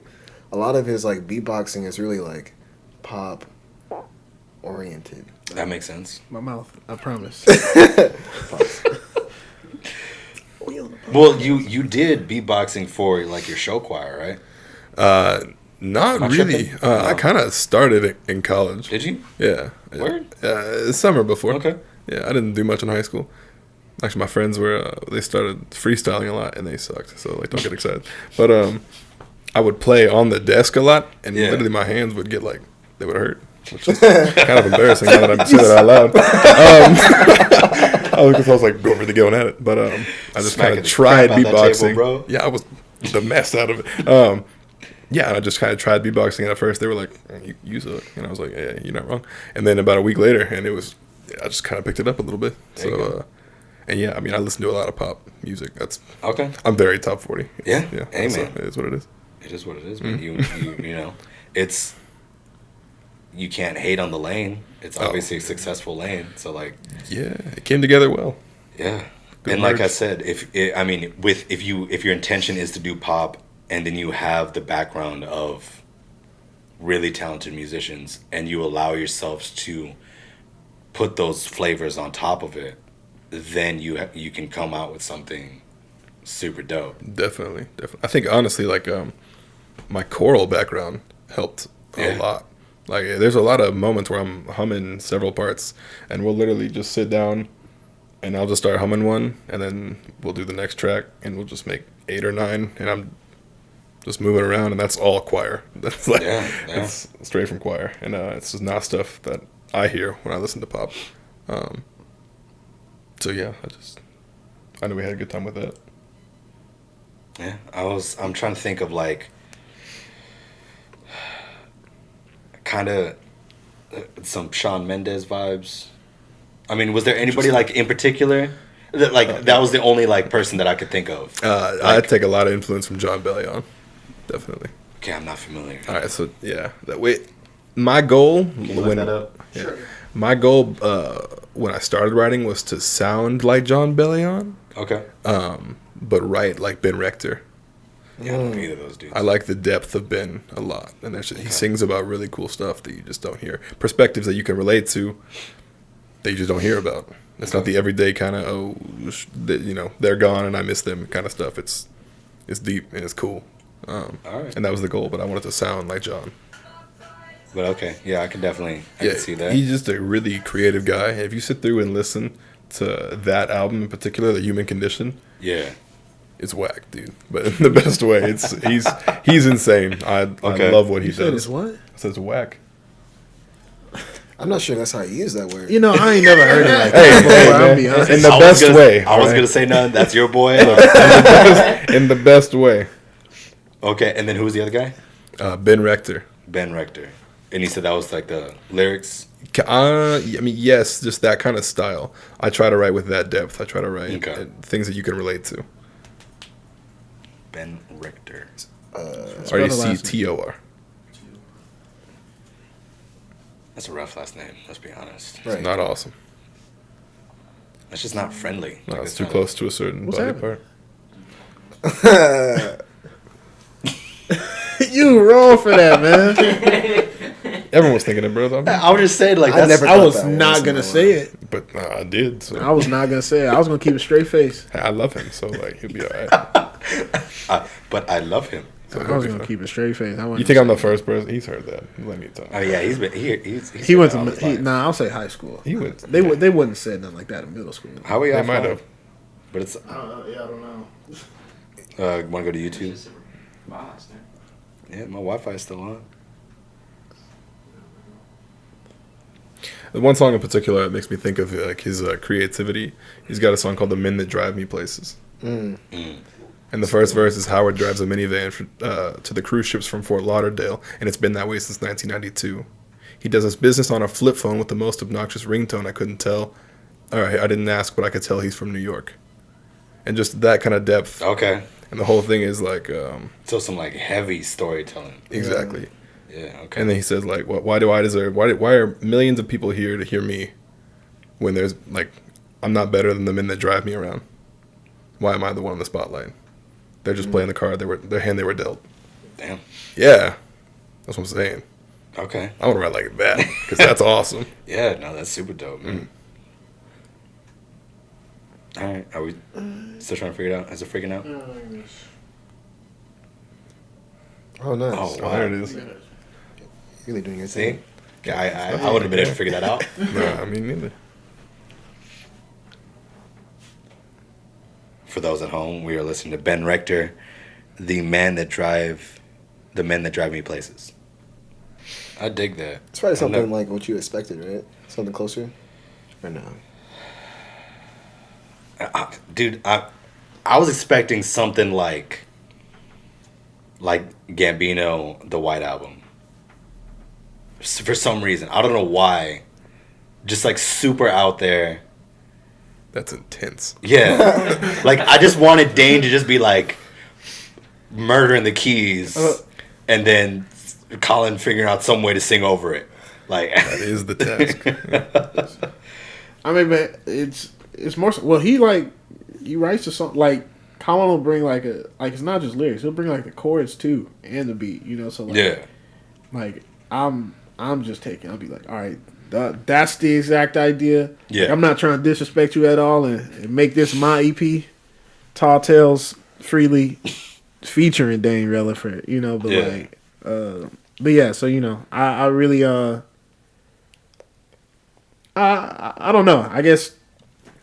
a lot of his like beatboxing is really like pop oriented. That makes sense. My mouth, I promise. Well, you did beatboxing for like your show choir, right? Not really. I kind of started it in college. Did you? Yeah. Word? Summer before. Okay. Yeah, I didn't do much in high school. Actually, my friends they started freestyling a lot, and they sucked. So like, don't get excited. But I would play on the desk a lot, and literally my hands would get like they would hurt, which is kind of embarrassing now that I'm saying that out loud. I was like really going at it, but I just kind of tried beatboxing. Table, yeah, I was the mess out of it. Yeah, and I just kind of tried beatboxing, and at first they were like, "You suck," and I was like, "Yeah, you're not wrong." And then about a week later, and I just kind of picked it up a little bit. And yeah, I mean, I listen to a lot of pop music. That's okay. I'm very top 40. Yeah, hey, man, it is what it is. It is what it is, man. You know, it's you can't hate on the lane. It's obviously a successful lane. So like, yeah, it came together well. Yeah, Good and words. like I said, if your intention is to do pop, and then you have the background of really talented musicians, and you allow yourselves to put those flavors on top of it, then you can come out with something super dope. Definitely. I think honestly, like my choral background helped a lot. Like there's a lot of moments where I'm humming several parts, and we'll literally just sit down, and I'll just start humming one, and then we'll do the next track, and we'll just make 8 or 9, and I'm just moving around, and that's all choir. That's like it's straight from choir, and it's just not stuff that I hear when I listen to pop. So yeah, I know we had a good time with that. Yeah, I'm trying to think of like kind of some Shawn Mendes vibes. I mean, was there anybody like in particular that that was the only like person that I could think of? I take a lot of influence from John Bellion, definitely. Okay, I'm not familiar. All right, so yeah, my goal my goal when I started writing was to sound like John Bellion. Okay. But write like Ben Rector. Yeah, I don't know either of those dudes. I like the depth of Ben a lot, and he sings about really cool stuff that you just don't hear, perspectives that you can relate to that you just don't hear about. It's not the everyday kind of they're gone and I miss them kind of stuff. It's deep and it's cool. All right. And that was the goal, but I wanted to sound like John. But okay, yeah, I can see that. He's just a really creative guy. If you sit through and listen to that album in particular, The Human Condition, it's whack, dude. But in the best way. He's insane. I love what he does. It's what? It says whack. I'm not sure that's how you use that word. You know, I ain't never heard it like Hey, that. man, I'll be honest. in the best way. I was gonna say none. That's your boy. In the best way. Okay, and then who was the other guy? Ben Rector. Ben Rector. And he said that was like the lyrics. I mean, yes, just that kind of style. I try to write with that depth. I try to write things that you can relate to. Ben Rector. Rector. That's a rough last name, let's be honest. Right. It's not awesome. That's just not friendly. No, it's too close to a certain body part. You wrong for that, man. Everyone was thinking it, bro. I would just say like I never I was thought that not was gonna no say it. But I did. So. I was not gonna say it. I was gonna keep a straight face. I love him, so like he'll be all right. But I love him. So I was gonna keep a straight face. You think I'm the first person? He's heard that. Let me talk. Oh yeah, he's he went to I'll say high school. He went. They wouldn't have said nothing like that in middle school. How we? They might have. But it's. I don't know. Yeah, I don't know. Want to go to YouTube? Just wow, that's there. Yeah, my Wi-Fi is still on. The one song in particular that makes me think of like his creativity. He's got a song called "The Men That Drive Me Places." And the first verse is Howard drives a minivan to the cruise ships from Fort Lauderdale, and it's been that way since 1992. He does his business on a flip phone with the most obnoxious ringtone I couldn't tell. All right, I didn't ask, but I could tell he's from New York. And just that kind of depth. Okay. And the whole thing is like... so some like heavy storytelling. Exactly. Yeah, okay. And then he says like, why do I deserve... Why are millions of people here to hear me when there's like... I'm not better than the men that drive me around. Why am I the one in the spotlight? They're just playing the card their hand they were dealt. Damn. Yeah. That's what I'm saying. Okay. I want to write like that because that's awesome. Yeah, no, that's super dope, man. All right, are we still trying to figure it out? Is it freaking out? Oh, nice. Oh, wow. There it is. Really doing your See? thing. Yeah, I would have been able to figure that out. Nah, I mean, neither. For those at home, we are listening to Ben Rector, the men that drive me places. I dig that. It's probably something like what you expected, right? Something closer? Or no? Dude, I was expecting something like Gambino, the White Album. For some reason. I don't know why. Just like super out there. That's intense. Yeah. Like I just wanted Dane to just be like murdering the keys and then Collin figuring out some way to sing over it. Like That is the task. I mean, man, it's more. Well, he writes a song like Collin will bring like it's not just lyrics. He'll bring like the chords too and the beat. You know, so like, yeah. like I'm just taking. I'll be like, all right, That's the exact idea. Yeah. Like, I'm not trying to disrespect you at all and make this my EP. Tall Tales Freely featuring Dayne Reliford, you know, but Yeah. like but yeah, so you know, I really I don't know. I guess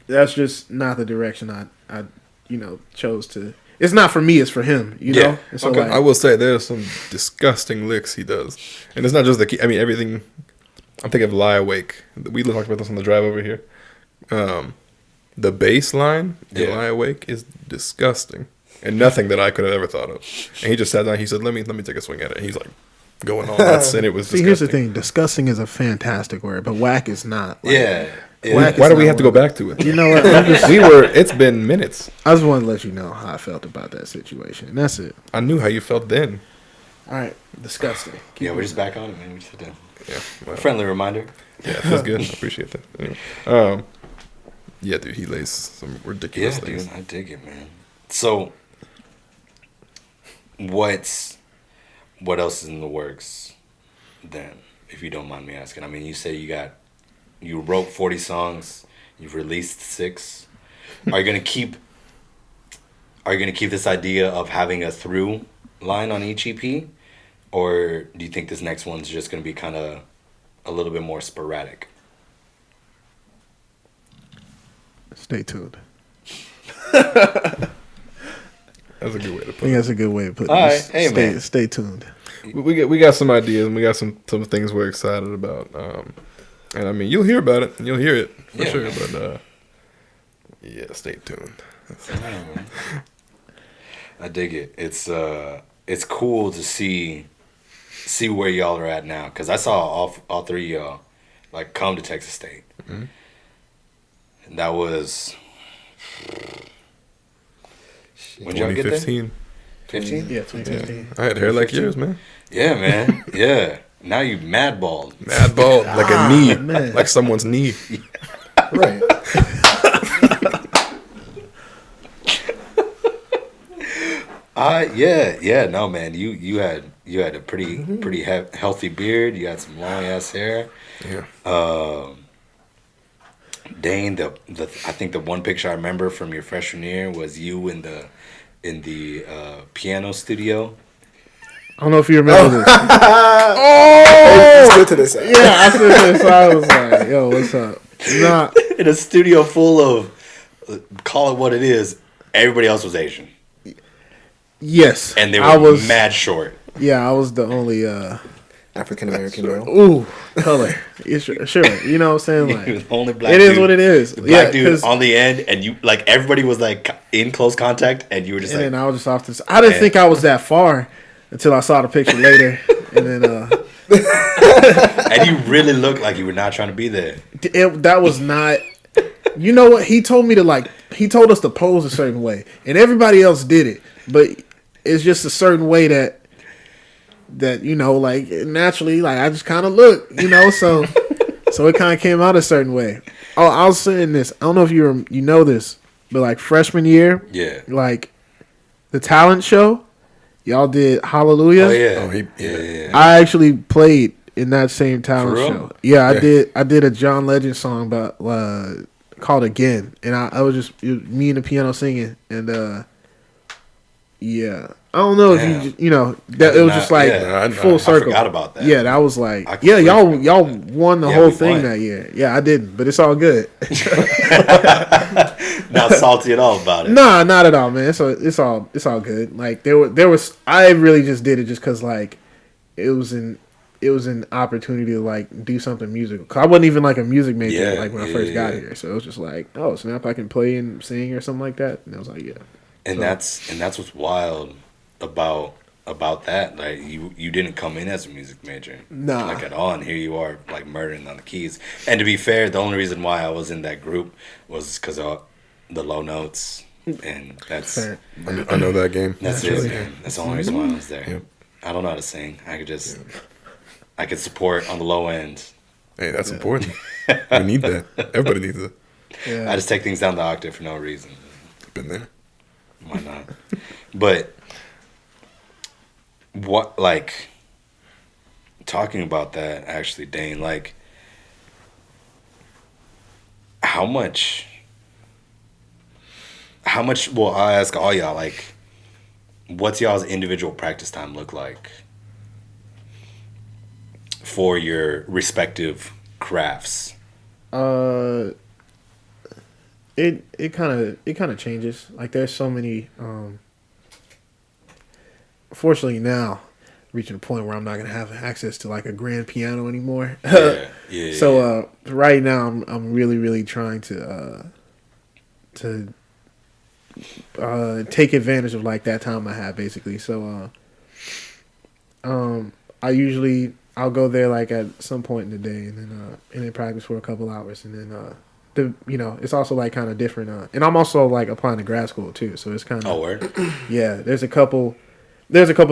that's just not the direction I you know, chose to. It's not for me, it's for him, you Yeah. know? And so Okay, like, I will say there's some disgusting licks he does, and it's not just the key. I mean, everything. I'm thinking of "Lie Awake." We talked about this on the drive over here. The bass line in Yeah. "Lie Awake" is disgusting, and nothing that I could have ever thought of. And he just sat down. He said, "Let me take a swing at it." And he's like going on nuts, and it was. see, disgusting. here's the thing. Disgusting is a fantastic word, but whack is not. Like, Yeah. Whack Why is do we not have to go one of back to it? You know what? I'm just, It's been minutes. I just want to let you know how I felt about that situation. And that's it. I knew how you felt then. All right. Disgusting. Yeah, we're just back on it, man. We just did. Yeah. Well, Friendly reminder. yeah, it feels good. I appreciate that. Anyway, yeah, dude, he lays some ridiculous Yeah, things. dude, I dig it, man. So, what else is in the works then, if you don't mind me asking? I mean, you say you wrote 40 songs, you've released 6. Are you gonna keep this idea of having a through line on each EP, or do you think this next one's just gonna be kind of a little bit more sporadic? Stay tuned. That's a good way to I put think it. that's a good way to put it. All right. Just Hey, man. stay tuned. We got some ideas and we got some things we're excited about. And I mean, you'll hear about it and you'll hear it for Yeah, sure. man. But yeah, stay tuned. I dig it. It's cool to see where y'all are at now, because I saw all 3 of y'all like come to Texas State, Mhm. and that was when y'all get there. 2015. 15? Yeah, Yeah. 2015. I had hair like yours, man. Yeah, man. Yeah. Now you mad bald. Mad bald, like a knee, man. like someone's knee. Right. Yeah. No, man. You had a pretty healthy beard. You had some long ass hair. Yeah. Dane, I think the one picture I remember from your freshman year was you in the piano studio. I don't know if you remember this. Let's get to this. Yeah, I said this. So I was like, yo, what's up? Nah, In a studio full of, call it what it is, everybody else was Asian. yes. And they I were was, mad short. Yeah, I was the only, African American girl. ooh, color. Yeah, sure. You know what I'm saying? He Like, was the only black it dude. is what it is. The Yeah, black dude 'cause- on the end, and you, like, everybody was, like, in close contact, and you were just and like, then I was just off to. I didn't think I was that far until I saw the picture later, and then and you really looked like you were not trying to be there. that was not. You know what? He told me to he told us to pose a certain way, and everybody else did it, but it's just a certain way that you know, like naturally, like I just kind of look, you know, so it kind of came out a certain way. Oh, I was saying this. I don't know if you know this, but like freshman year, Yeah. like the talent show, y'all did Hallelujah. Oh, yeah. Oh, yeah. I actually played in that same talent For real? show. Yeah, Yeah. I did a John Legend song about called Again, and I was just me and the piano singing, and yeah, I don't know if Damn. you know that I it was did just not- like yeah, full I circle. forgot about that. Yeah, that was like I yeah, completely y'all forgot about won the Yeah, whole we thing won. that year. Yeah, I didn't, but it's all good. Not salty at all about it. Nah, not at all, man. So it's all good. Like there was I really just did it just because like it was an opportunity to like do something musical. 'Cause I wasn't even like a music major Yeah, like when I yeah, first got yeah. here. So it was just like, oh snap, I can play and sing or something like that. And I was like, yeah. And So- that's what's wild about that. Like you didn't come in as a music major, Nah. like at all, and here you are like murdering on the keys. And to be fair, the only reason why I was in that group was because of the low notes, and that's Fair. I know that game. that's Naturally. it, man. That's the only reason why I was there. Yep. I don't know how to sing. I could support on the low end. Hey, that's important. We need that. Everybody needs it. Yeah. I just take things down the octave for no reason. Been there. Why not? But what, like, talking about that, actually, Dane, like, how much? Well, I'll ask all y'all. Like, what's y'all's individual practice time look like for your respective crafts? It kind of changes. Like there's so many. Fortunately now, reaching a point where I'm not gonna have access to like a grand piano anymore. Yeah. So right now I'm really trying to take advantage of like that time I have basically. So I'll go there like at some point in the day and then practice for a couple hours and then it's also like kind of different. And I'm also like applying to grad school too, so it's kind of word. Yeah. There's a couple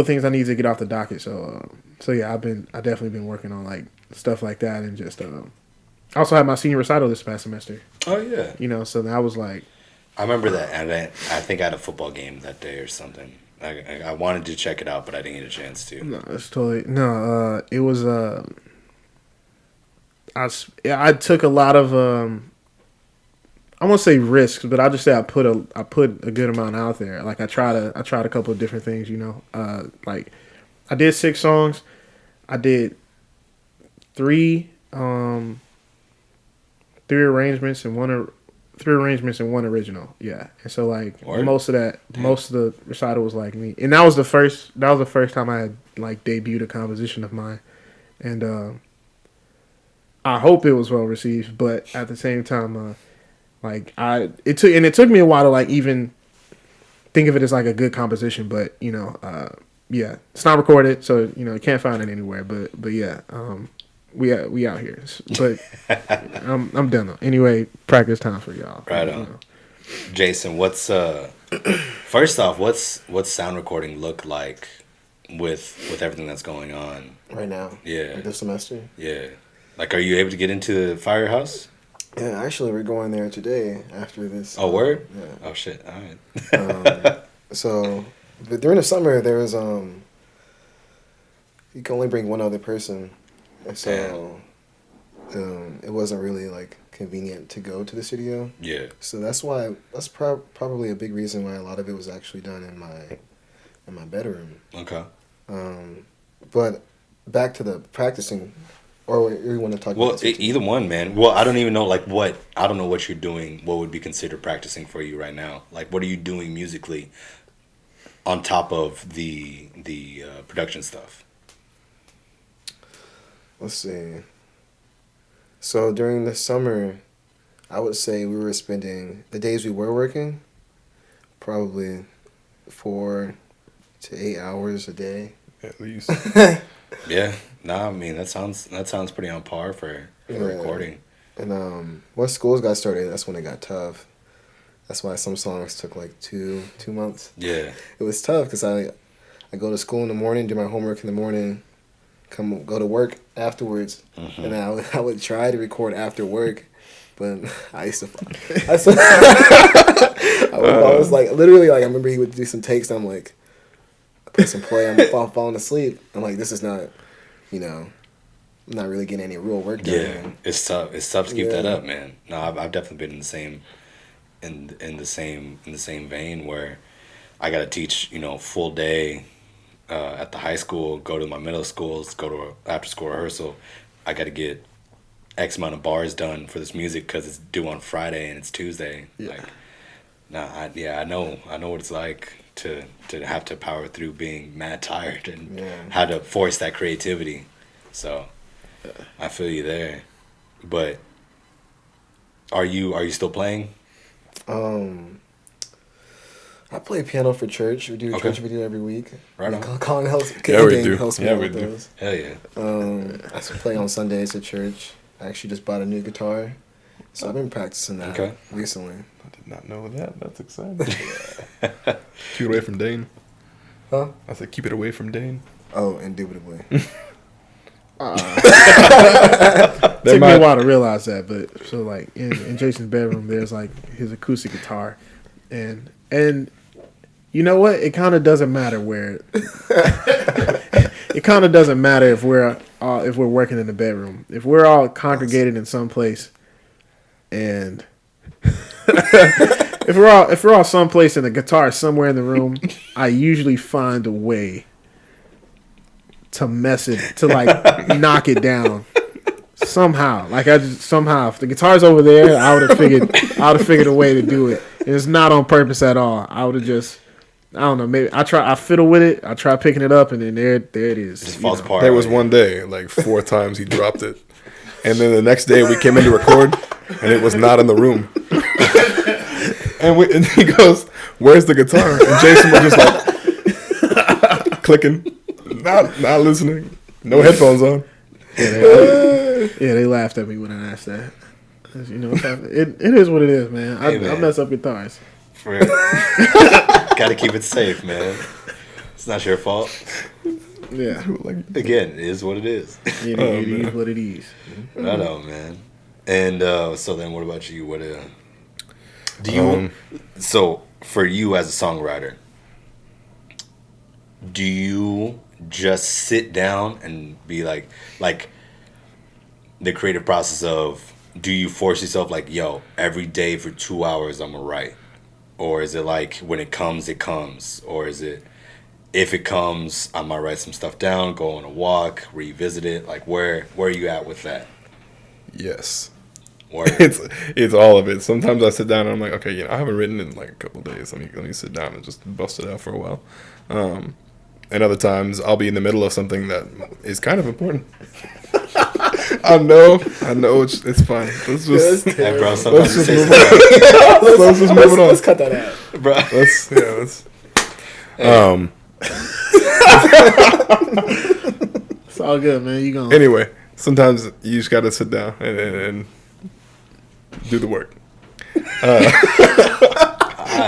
things I need to get off the docket. So yeah, I definitely been working on like stuff like that and just I also had my senior recital this past semester. Oh yeah. So that was like. I remember that, and I think I had a football game that day or something. I wanted to check it out, but I didn't get a chance to. No, it's totally no. It was I took a lot of I won't say risks, but I'll just say I put a good amount out there. Like I tried a couple of different things. Like I did 6 songs. I did 3 arrangements and one original. Yeah, and so like most of the recital was like me, and that was the first time I had like debuted a composition of mine, and I hope it was well received. But at the same time, it took me a while to like even think of it as like a good composition. But yeah, it's not recorded, so you can't find it anywhere. But yeah, we out here. But I'm done though. Anyway, practice time for y'all. Right on. Jayson, what's first off, what's sound recording look like with everything that's going on right now? Yeah. Like this semester? Yeah. Like, are you able to get into the firehouse? Yeah, actually, we're going there today after this. Oh, word? Yeah. Oh, shit. All right. But during the summer, there was you can only bring one other person, and so it wasn't really like convenient to go to the studio. Yeah. So that's probably a big reason why a lot of it was actually done in my bedroom. Okay. But back to the practicing, or you want to talk well, about either one, man. Well, I don't even know I don't know what you're doing. What would be considered practicing for you right now? Like, what are you doing musically on top of the production stuff? Let's see. So during the summer, I would say we were spending the days we were working, probably 4 to 8 hours a day. At least. Yeah. Nah, I mean that sounds pretty on par for recording. And once schools got started, that's when it got tough. That's why some songs took like two months. Yeah. It was tough because I go to school in the morning, do my homework in the morning, go to work afterwards, and I would try to record after work, but I was like literally like I remember he would do some takes. And I'm like, I press and play. I'm falling asleep. I'm like, this is not, I'm not really getting any real work done. Yeah, it's tough. It's tough to keep that up, man. No, I've definitely been in the same vein where I got to teach, full day at the high school, go to my middle schools, go to after school rehearsal. I got to get X amount of bars done for this music because it's due on Friday and it's Tuesday. Yeah. Like, I know what it's like to have to power through being mad tired and how to force that creativity. So I feel you there. But are you still playing? I play piano for church. We do a church video every week. Right on. Collin helps. Yeah, we do. Helps me Yeah, out we with do. those. Hell yeah. I play on Sundays at church. I actually just bought a new guitar, so I've been practicing that recently. I did not know that. That's exciting. Keep it away from Dane. Huh? I said keep it away from Dane. Oh, indubitably. Took me a while to realize that, but so like in Jayson's bedroom, there's like his acoustic guitar, and you know what? It kind of doesn't matter where. It kind of doesn't matter if we're working in the bedroom. If we're all congregated in some place, and if we're all someplace and the guitar is somewhere in the room, I usually find a way to mess it, to like knock it down somehow. Like somehow, if the guitar's over there, I would have figured a way to do it. And it's not on purpose at all. I would have just, I don't know, maybe I fiddle with it. I try picking it up, and then there it is. It just falls apart. There was one day, like 4 times he dropped it, and then the next day we came in to record, and it was not in the room. And he goes, "Where's the guitar?" And Jayson was just like clicking, not listening, no headphones on. Yeah, they laughed at me when I asked that. You know, it is what it is, man. I mess up guitars. Gotta keep it safe, man. It's not your fault. Yeah. Again, it is what it is. It is what it is. I know, man. And so then, what about you? What do you? So for you as a songwriter, do you just sit down and be like the creative process of? Do you force yourself like, yo, every day for 2 hours I'm gonna write? Or is it like when it comes, it comes? Or is it if it comes, I might write some stuff down, go on a walk, revisit it? Like where are you at with that? Yes. Word. It's all of it. Sometimes I sit down and I'm like, okay, I haven't written in like a couple of days. Let me sit down and just bust it out for a while. And other times I'll be in the middle of something that is kind of important. I know, it's fine. Let's just, Hey, bro, let's sometimes just you say move on. Let's just move it on. Let's cut that out. bro. Let's. It's all good, man. You gonna Anyway, sometimes you just gotta sit down and do the work.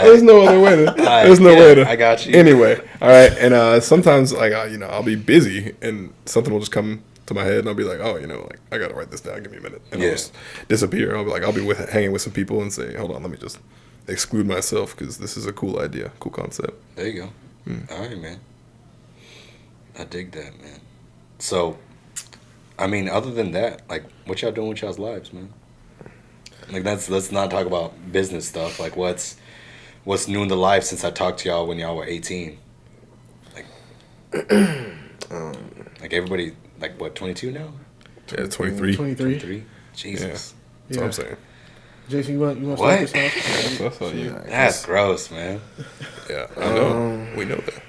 There's no other way to. There's no way to. I got you. Anyway, all right, and sometimes like I'll be busy and something will just come to my head and I'll be like, oh, like I gotta write this down. Give me a minute, and I'll just disappear. I'll be like, hanging with some people and say, hold on, let me just exclude myself because this is a cool idea, cool concept. There you go. All right, man. I dig that, man. So, I mean, other than that, like, what y'all doing with y'all's lives, man? Like, let's not talk about business stuff. Like, what's new in the life since I talked to y'all when y'all were 18? Like, like everybody, like, what, 22 now? Yeah, 23. 23. Jesus. That's what I'm saying. Jayson, you want to What? start this off? That's all you. That's gross, man. Yeah, I know. We know that.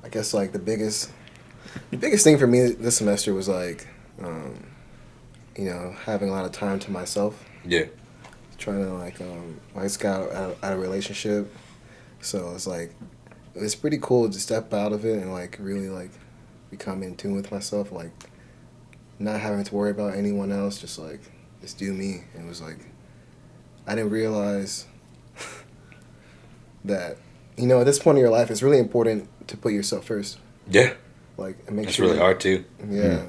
I guess like the biggest thing for me this semester was like, having a lot of time to myself. Yeah. Trying to I just got out of a relationship, so it's like it's pretty cool to step out of it and like really like become in tune with myself, like not having to worry about anyone else, just do me. And it was like I didn't realize that at this point in your life it's really important to put yourself first. Yeah. Like and make It's sure really hard too. Yeah.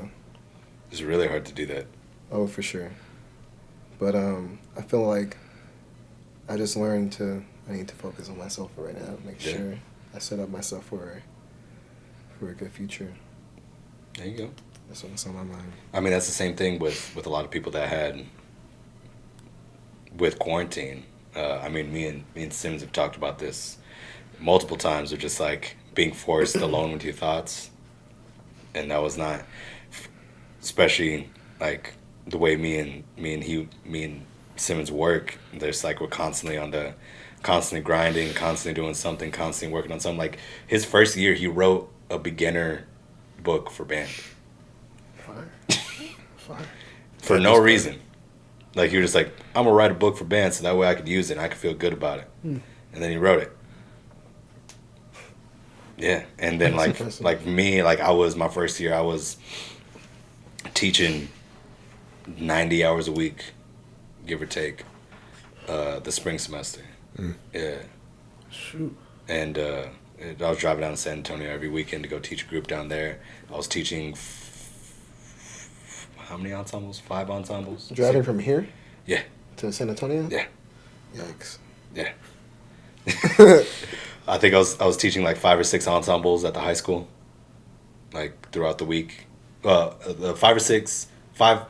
It's really hard to do that. Oh, for sure. But I feel like I just learned I need to focus on myself right now. Make sure I set up myself for a good future. There you go. That's what's on my mind. I mean, that's the same thing with a lot of people that had with quarantine. I mean, me and Sims have talked about this multiple times. Of just like being forced alone with your thoughts, and that was not, especially like the way me and Simmons work. There's like we're constantly grinding, constantly doing something, constantly working on something. Like his first year, he wrote a beginner book for band. Fire. For no reason. Like, he was just like, I'm going to write a book for band so that way I could use it and I could feel good about it. And then he wrote it. Yeah. And then, like me, like, my first year, I was teaching 90 hours a week, give or take, the spring semester. Yeah. Shoot. And I was driving down to San Antonio every weekend to go teach a group down there. I was teaching how many ensembles? 5 ensembles. Driving from here? Yeah. To San Antonio? Yeah. Yikes. Yeah. I think I was teaching like 5 or 6 ensembles at the high school, like throughout the week. 5 or 6, 5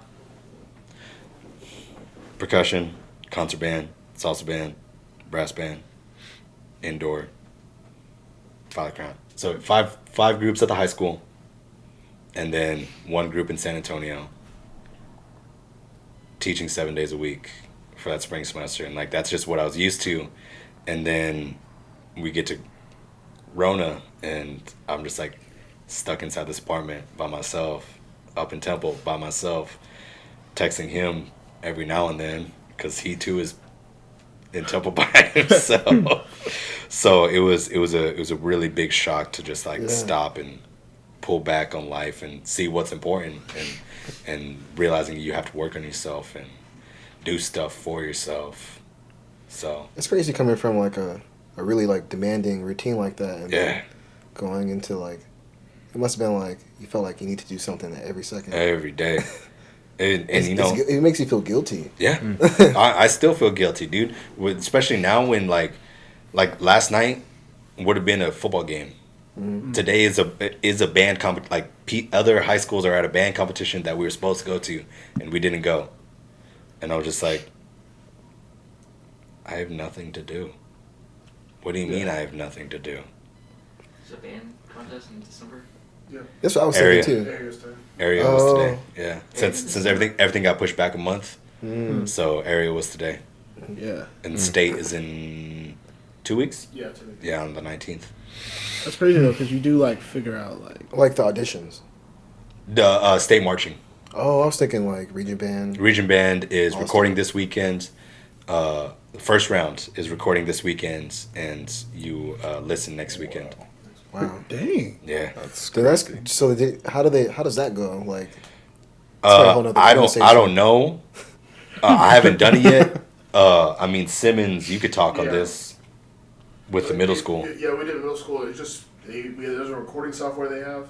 percussion, concert band, salsa band, brass band, indoor, Father Crown. So five groups at the high school, and then one group in San Antonio. Teaching 7 days a week for that spring semester, and like that's just what I was used to. And then we get to Rona, and I'm just like stuck inside this apartment by myself, up in Temple by myself, texting him every now and then because he too is in Temple by himself. So it was a really big shock to just like stop and pull back on life and see what's important, and realizing you have to work on yourself and do stuff for yourself. So it's crazy coming from like a really like demanding routine like that, and then going into like, it must have been like you felt like you need to do something every second, every day. And you know, it makes you feel guilty. Yeah, I still feel guilty, dude. Especially now when like last night would have been a football game. Mm-hmm. Today is a band other high schools are at a band competition that we were supposed to go to, and we didn't go. And I was just like, I have nothing to do. What do you mean I have nothing to do? There's a band contest in December. Yeah, that's what I was thinking too. Area was today. Yeah, since everything got pushed back a month, so area was today. Yeah, and state is in 2 weeks. Yeah, 2 weeks. Yeah, on the 19th. That's crazy though, because you do like figure out like the auditions. The state marching. Oh, I was thinking like region band. Region band is recording this weekend. The first round is recording this weekend, and you listen next weekend. Wow. Dang. Yeah. How does that go? Like, I don't know. I haven't done it yet. I mean, Simmons, you could talk on this with the middle school. Yeah, we did middle school. It's just there's a recording software they have.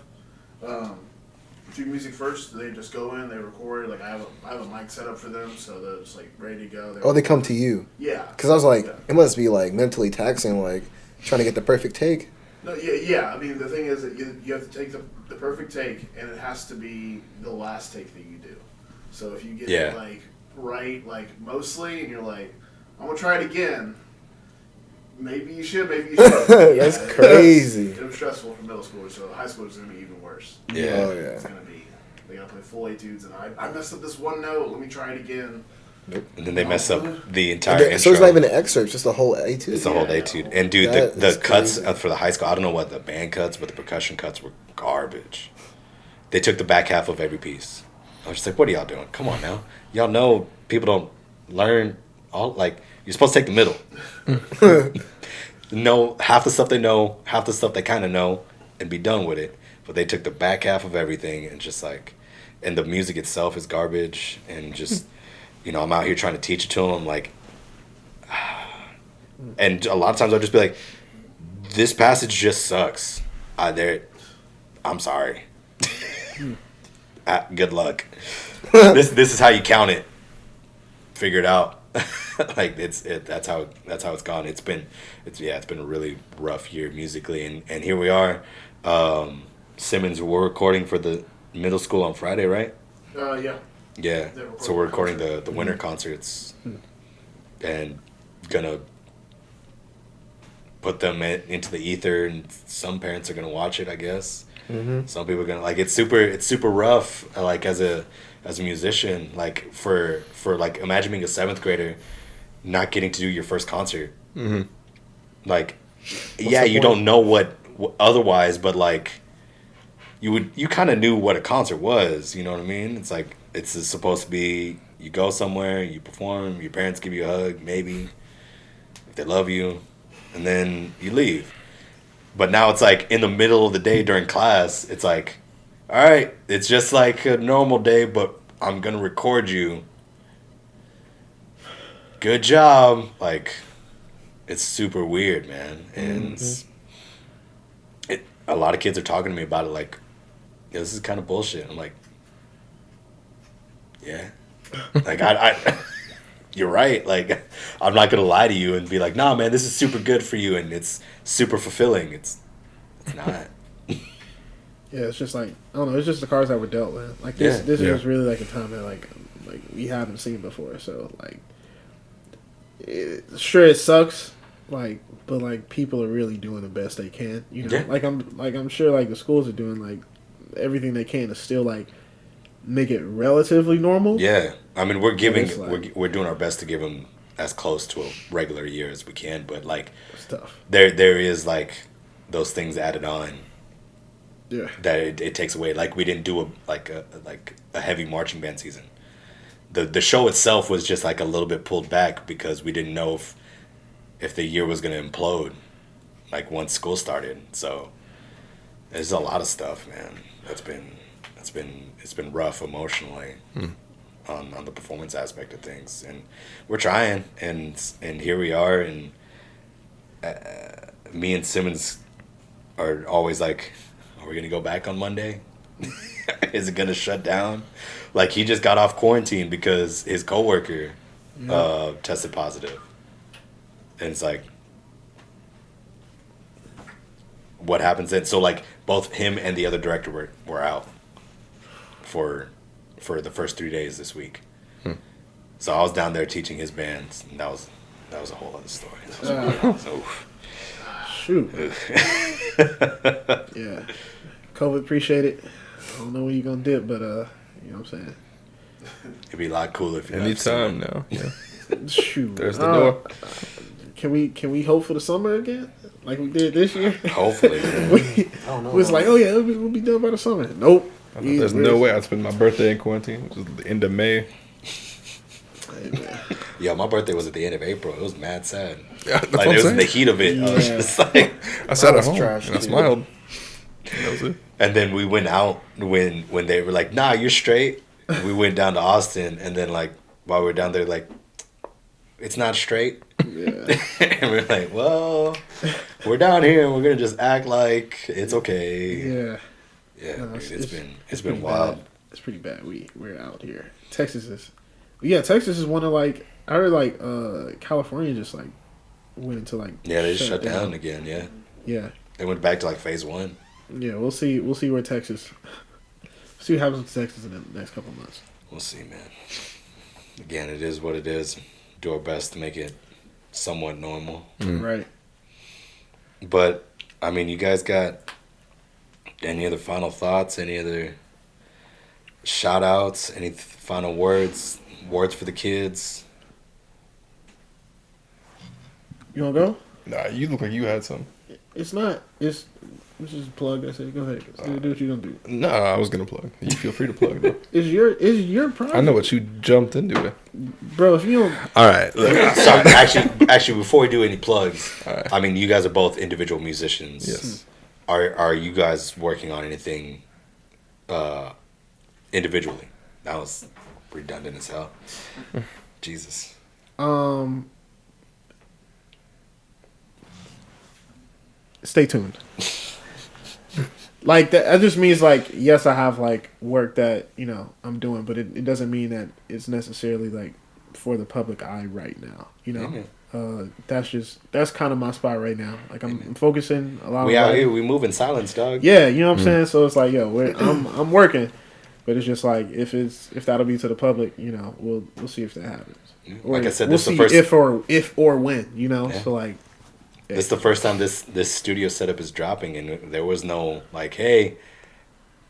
Do music first. They just go in, they record. Like I have a mic set up for them, so they're just like ready to go. They come to you. Yeah. Because I was like, it must be like mentally taxing, like trying to get the perfect take. No, yeah. I mean, the thing is that you have to take the perfect take, and it has to be the last take that you do. So if you get it like right, like mostly, and you're like, I'm gonna try it again. Maybe you should. That's crazy. It was stressful for middle school, so high school is gonna be even worse. Yeah. Oh yeah. It's gonna be. They gotta play full etudes, and I messed up this one note. Let me try it again. Nope. And then they mess up the entire intro. So it's not even an excerpt, it's just a whole etude. It's a whole etude. And dude, the cuts for the high school, I don't know what the band cuts, but the percussion cuts were garbage. They took the back half of every piece. I was just like, what are y'all doing? Come on now. Y'all know people don't learn all, like, you're supposed to take the middle. Know half the stuff they know, half the stuff they kind of know, and be done with it. But they took the back half of everything and just like, and the music itself is garbage, and just... You know, I'm out here trying to teach it to them, like, and a lot of times I'll just be like, this passage just sucks. I'm sorry. Good luck. This is how you count it. Figure it out. Like that's how it's gone. It's been a really rough year musically, and here we are. Simmons, we're recording for the middle school on Friday, right? Yeah. Yeah, so we're recording the winter concerts and gonna put them into the ether, and some parents are gonna watch it, I guess. Mm-hmm. Some people are gonna like it's super rough. Like as a musician, like for like imagine being a 7th grader, not getting to do your first concert. Mm-hmm. Like, you don't know what otherwise, but like you kind of knew what a concert was. You know what I mean? It's like. It's supposed to be, you go somewhere, you perform, your parents give you a hug, maybe, if they love you, and then you leave. But now it's like in the middle of the day during class, it's like, all right, it's just like a normal day, but I'm going to record you. Good job. Like, it's super weird, man. And a lot of kids are talking to me about it like, yeah, this is kind of bullshit. I'm like, yeah, like I you're right. Like, I'm not gonna lie to you and be like, nah, man, this is super good for you and it's super fulfilling. It's not. Yeah, it's just like I don't know. It's just the cards that were dealt with. Like this is really like a time that like we haven't seen before. So like, sure it sucks, like, but like people are really doing the best they can. You know, Yeah. I'm sure like the schools are doing like everything they can to still like make it relatively normal. Yeah, I mean we're giving Like, we're doing our best to give them as close to a regular year as we can, but like it's tough. there is like those things added on Yeah. that it takes away. Like we didn't do a heavy marching band season. The show itself was just like a little bit pulled back because we didn't know if the year was gonna implode, like once school started. So there's a lot of stuff, man. It's been rough emotionally on the performance aspect of things, and we're trying, and here we are, and me and Simmons are always like, are we gonna go back on Monday? Is it gonna shut down? Like he just got off quarantine because his coworker tested positive, and it's like, what happens then? So like both him and the other director were out for the first 3 days this week. So I was down there teaching his bands, and that was a whole other story. So, Shoot. Yeah. COVID, appreciate it. I don't know when you're gonna dip, but you know what I'm saying. it'd be a lot cooler if you Anytime now. Yeah. Shoot. There's the door. Can we hope for the summer again, like we did this year? Hopefully, man. We don't know. was like, oh yeah, we'll be done by the summer. Nope. There's no way I'd spend my birthday in quarantine, which is the end of May. Hey, man. Yo, my birthday was at the end of April. It was mad sad. Yeah, that's Like what it I'm was in the saying. heat of it. I was Yeah. just like, I sat was at home trash, and I too. smiled. That was it. and then we went out when they were like, nah, you're straight. We went down to Austin, and then like while we were down there, like, it's not straight. Yeah. And we're like, well, we're down here, and we're gonna just act like it's okay. Yeah. Yeah, No, dude, it's been pretty wild. bad. It's pretty bad. We're out here. Texas is one of like, I heard like California just like went into like Yeah, they just shut down again. Yeah, Yeah. they went back to like phase 1. Yeah, we'll see where Texas see what happens with Texas in the next couple of months. We'll see, man. Again, it is what it is. Do our best to make it somewhat normal. Right. But I mean, you guys got any other final thoughts? Any other shout outs? Any final words for the kids? You wanna go? Nah, you look like you had some. It's not. It's just plug. I said, go ahead. Do what you gonna do. Nah, I was gonna plug. You feel free to plug though. It's your project. I know what you jumped into. Bro, if you don't, All right. Look. Sorry, actually, before we do any plugs, Alright. I mean, you guys are both individual musicians. Yes. Are you guys working on anything individually? That was redundant as hell. Jesus. stay tuned. Like that just means like, yes, I have like work that, you know, I'm doing, but it doesn't mean that it's necessarily like for the public eye right now, you know. Amen. That's kind of my spot right now. Like I'm focusing a lot. We of out like, here, we move in silence, dog. yeah, you know what I'm saying. So it's like, yo, I'm working, but it's just like if that'll be to the public, you know, we'll see if that happens. Like I said, we'll this is see the first. if or when, you know. Yeah. So like, This is the first time this studio setup is dropping, and there was no like, hey,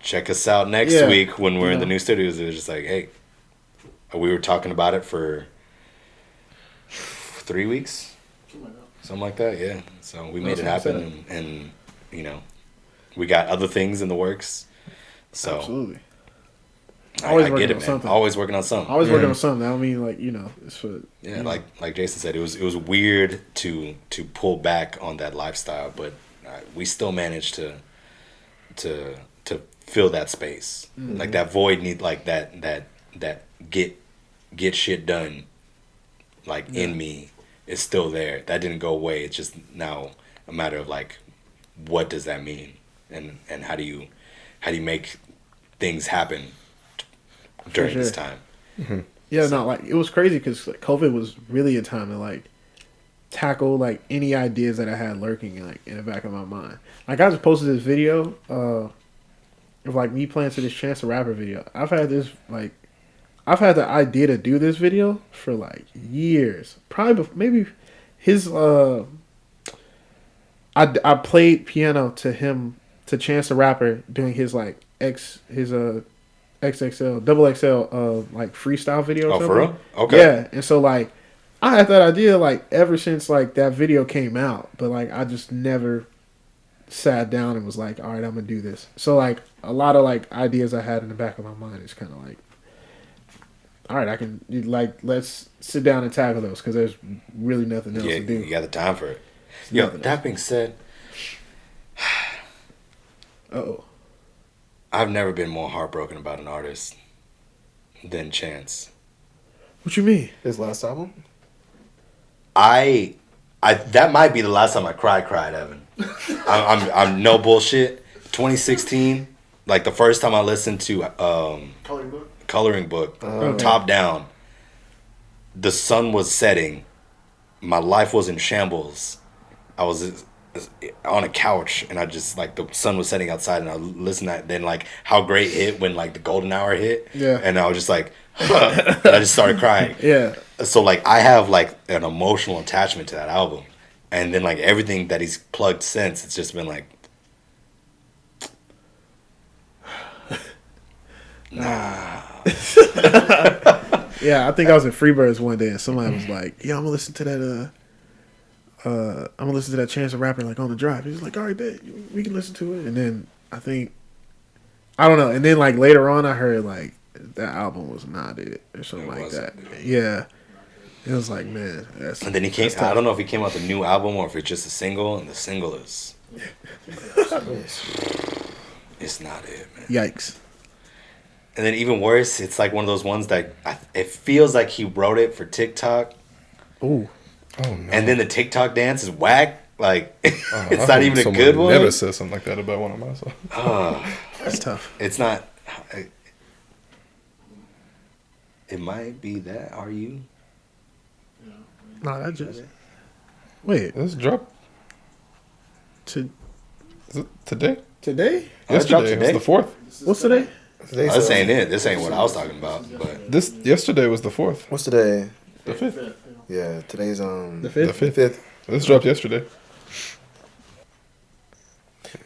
check us out next Yeah. week when we're in Yeah. the new studios. It was just like, hey, we were talking about it for 3 weeks, something like that. Yeah, so we made it That's what I'm happen, and you know, we got other things in the works. So absolutely. I Always get working it, on man. something. Always working on something. Always working on something. I don't mean like, you know, it's for Yeah, like Jayson said, it was weird to pull back on that lifestyle, but we still managed to fill that space. Like that void need like that get shit done like in me is still there. That didn't go away. It's just now a matter of like, what does that mean, and how do you make things happen during this sure. time? Yeah, no, like it was crazy because like, COVID was really a time to like tackle like any ideas that I had lurking like in the back of my mind. Like I just posted this video of like me playing to this Chance the Rapper video. I've had this like I've had the idea to do this video for like years. Probably maybe his I played piano to him, to Chance the Rapper, doing his like XXL double XL like freestyle video. Or something. For real? Okay. Yeah, and so like I had that idea like ever since like that video came out, but like I just never sat down and was like, all right, I'm gonna do this. So like a lot of like ideas I had in the back of my mind is kind of like, all right, I can like let's sit down and tackle those because there's really nothing else to do. You got the time for it. Yo, that being said, I've never been more heartbroken about an artist than Chance. What you mean? His last album? I that might be the last time I cried, Evan. I'm no bullshit. 2016, like the first time I listened to Coloring Book, top down. The sun was setting. My life was in shambles. I was on a couch and I just like the sun was setting outside and I listened to that. Then like How Great hit when like the golden hour hit. Yeah. And I was just like, and I just started crying. Yeah. So like I have like an emotional attachment to that album, and then like everything that he's plugged since, it's just been like, nah. Yeah, I think I was in Freebirds one day and somebody was like, "Yeah, I'm gonna listen to that. I'm gonna listen to that Chance the Rapper like on the drive." He was like, "All right, bet we can listen to it." And then I think I don't know. And then like later on, I heard like that album was not it or something like that. Yeah. It was like, man. And then he came. I don't know if he came out with a new album or if it's just a single, and the single is. It's not it, man. Yikes. And then even worse, it's like one of those ones that it feels like he wrote it for TikTok. Ooh. Oh no. And then the TikTok dance is whack. Like it's not even a good one. Never said something like that about one of my songs. That's tough. It's not. It might be that. Are you? No, that just. Wait. This dropped is it today? Today? Yesterday. It was the 4th. What's today? This ain't it. This ain't what I was talking about. But This yesterday was the 4th. What's today? The 5th. Yeah, today's The The 5th? 5th. This dropped yesterday.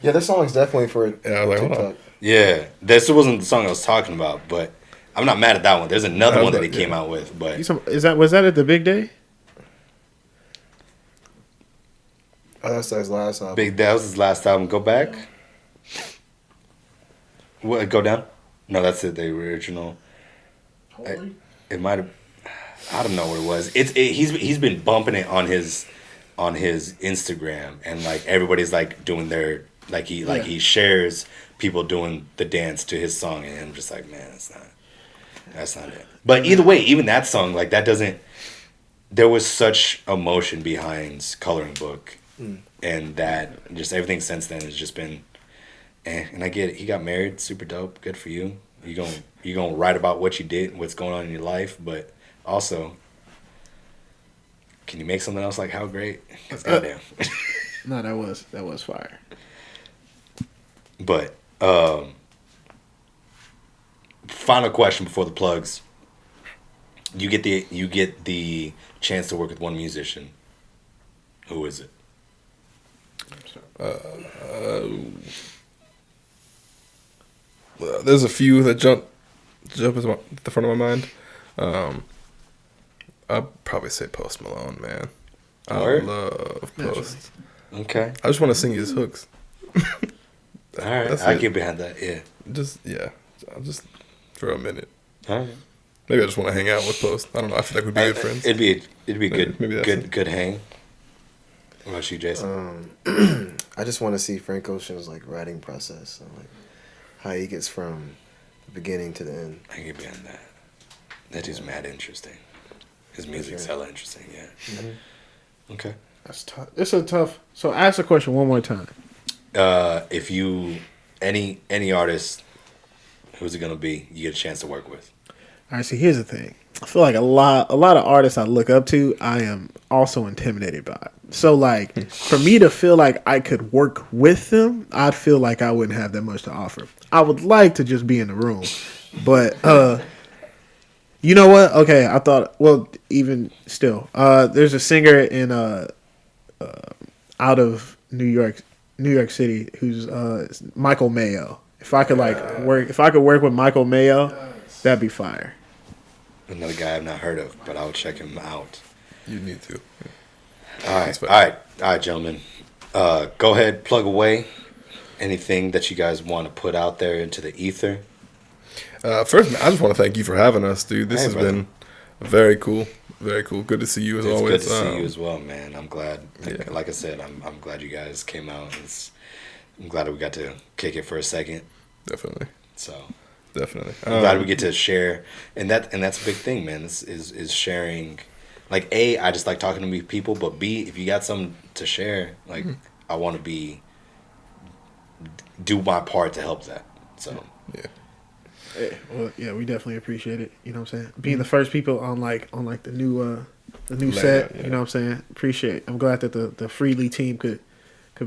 Yeah, this song's definitely for Yeah, I was like, hold on. TikTok. yeah, this wasn't the song I was talking about. But I'm not mad at that one. There's another one that he came out with. But Was that at the big day? Oh, that's his last album. that was his last album. Go back. What? Go down. No, that's it. The original. It might have. I don't know what it was. He's been bumping it on his Instagram, and like everybody's like doing their he shares people doing the dance to his song, and I'm just like, man, that's not it. But either way, even that song, like that doesn't. There was such emotion behind Coloring Book, and that just everything since then has just been. And I get it. He got married, super dope. Good for you. You gonna write about what you did, what's going on in your life, but also, can you make something else like How Great? 'Cause goddamn. No, that was fire. But final question before the plugs. You get the chance to work with one musician. Who is it? There's a few that jump at the front of my mind. I'd probably say Post Malone, man. I Word? love Post. Okay. I just want to sing his hooks. All right. That's I it. get behind that. Yeah. I'll just for a minute. All right. Maybe I just want to hang out with Post. I don't know. I feel like we'd be good friends. It'd be good. Maybe that's good hang. What about you, Jayson? I just want to see Frank Ocean's like writing process and like how he gets from the beginning to the end. I can get behind that. That is mad interesting. His music's hella interesting. Yeah. Mm-hmm. Okay. That's tough. It's a tough. So ask the question one more time. If you any artist, who's it gonna be? You get a chance to work with. All right. See, here's the thing. I feel like a lot of artists I look up to, I am also intimidated by. So like, for me to feel like I could work with them, I'd feel like I wouldn't have that much to offer. I would like to just be in the room, but You know what? Okay, I thought. Well, even still, there's a singer in out of New York City, who's Michael Mayo. If I could work with Michael Mayo, that'd be fire. Another guy I've not heard of, but I'll check him out. You need to. All right, gentlemen. Go ahead, plug away. Anything that you guys want to put out there into the ether? First, I just want to thank you for having us, dude. This has brother. been very cool. Very cool. Good to see you as always. It's good to see you as well, man. I'm glad. Like I said, I'm glad you guys came out. I'm glad that we got to kick it for a second. Definitely. So definitely. I'm glad we get to share, and that's a big thing, man. This is sharing. Like A, I just like talking to people, but B, if you got something to share, like I want to do my part to help that. So yeah. Hey, well, yeah, we definitely appreciate it. You know what I'm saying? Being the first people on the new set. Yeah. You know what I'm saying? Appreciate it. I'm glad that the Friedli team could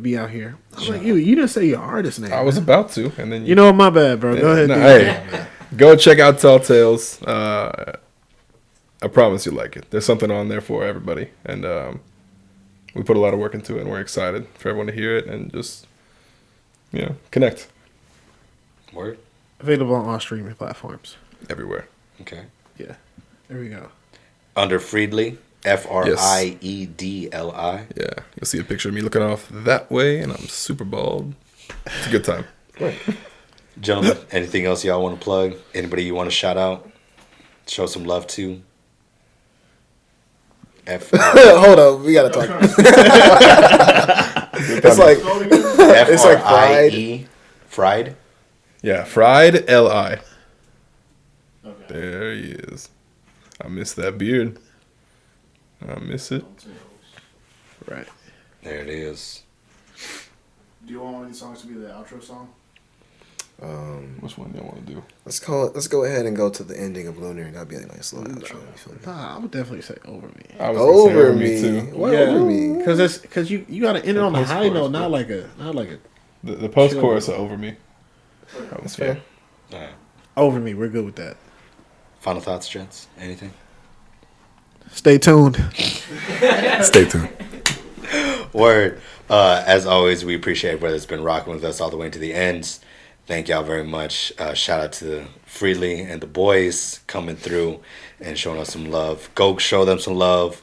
be out here. I was like, you didn't say your artist name. I was about to, and then you know what? My bad, bro. Go ahead. Hey, go check out Tall Tales. I promise you'll like it. There's something on there for everybody, and we put a lot of work into it, and we're excited for everyone to hear it and just connect. Word. Available on all streaming platforms. Everywhere. Okay. Yeah. There we go. Under Friedli, Friedli. Yeah, you'll see a picture of me looking off that way, and I'm super bald. It's a good time. Gentlemen, anything else y'all want to plug? Anybody you want to shout out? Show some love to? Hold up, we gotta talk. It's like Fried. Fried? Yeah, Fried Li. Okay. There he is. I miss that beard. I miss it. Right. There it is. Do you want one of these songs to be the outro song? Which one do you want to do? Let's go ahead and go to the ending of Lunar, and that'll be a nice little outro. You feel me? Nah, I would definitely say Over Me. I was gonna say Over me me. too. Why Yeah. Over me? Because you got to end it on a high post-chorus, note, bro. not like a The post chorus are over me. That's fair. All right. Over Me. We're good with that. Final thoughts, gents? Anything? Stay tuned. Stay tuned. Word. As always, we appreciate everybody that's been rocking with us all the way to the end. Thank y'all very much. Shout out to Friedli and the boys coming through and showing us some love. Go show them some love.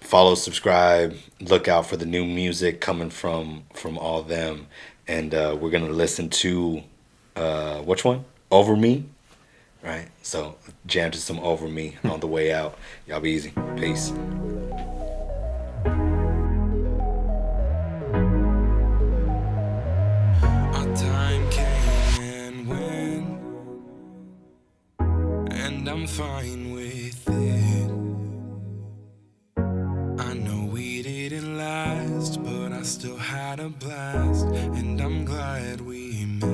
Follow, subscribe. Look out for the new music coming from all of them. And we're going to listen to, which one? Over Me. Right? So jam to some Over Me on the way out. Y'all be easy. Peace. Our time came and went, and I'm fine with it. I know we didn't last, but I still had a blast, and I'm glad we met.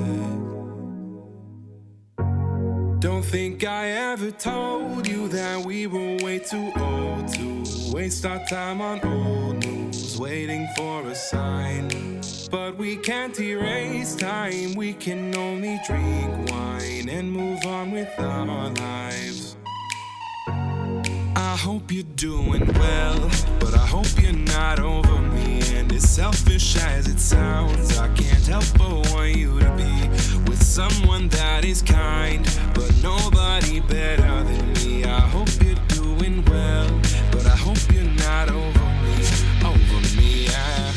Don't think I ever told you that we were way too old to waste our time on old news, waiting for a sign. But we can't erase time, we can only drink wine and move on with our lives. I hope you're doing well, but I hope you're not over me. And as selfish as it sounds, I can't help but want you to be with someone that is kind, but nobody better than me. I hope you're doing well, but I hope you're not over me, yeah.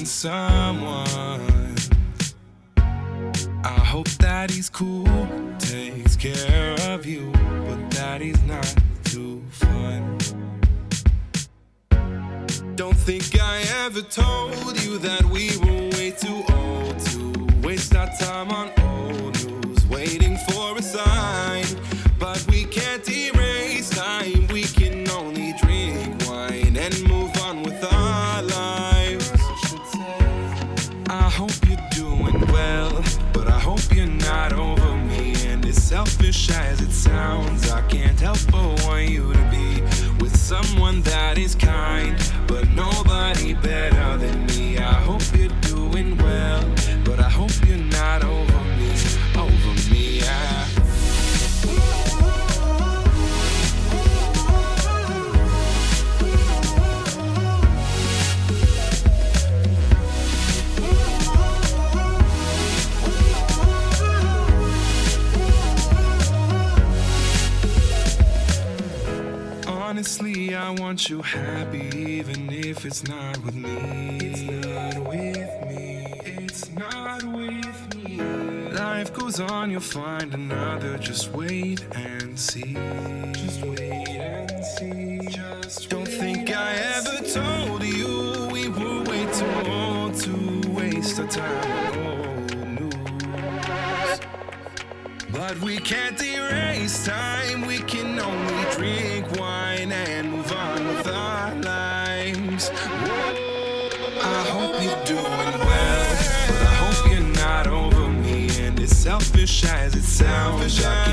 Someone, I hope that he's cool, takes care of you, but that he's not too fun. Don't think I ever told you that we were way too old to waste our time on old news, waiting for a sign. But we can't erase time, we can only drink wine and move on with our lives. I hope sounds, I can't help but want you to be with someone that is kind, but nobody better than me. I hope you're doing well, but I hope you're not over me, yeah. Honestly, I want you happy, even if it's not with me. It's not with me. It's not with me. Life goes on, you'll find another. Just wait and see. Just wait and see. Just don't think I ever told you we were way too old to waste our time on old news. But we can't erase time. We can only drink wine and move on with our lives. Whoa. I hope you're doing well, but I hope you're not over me. And as selfish as it sounds, I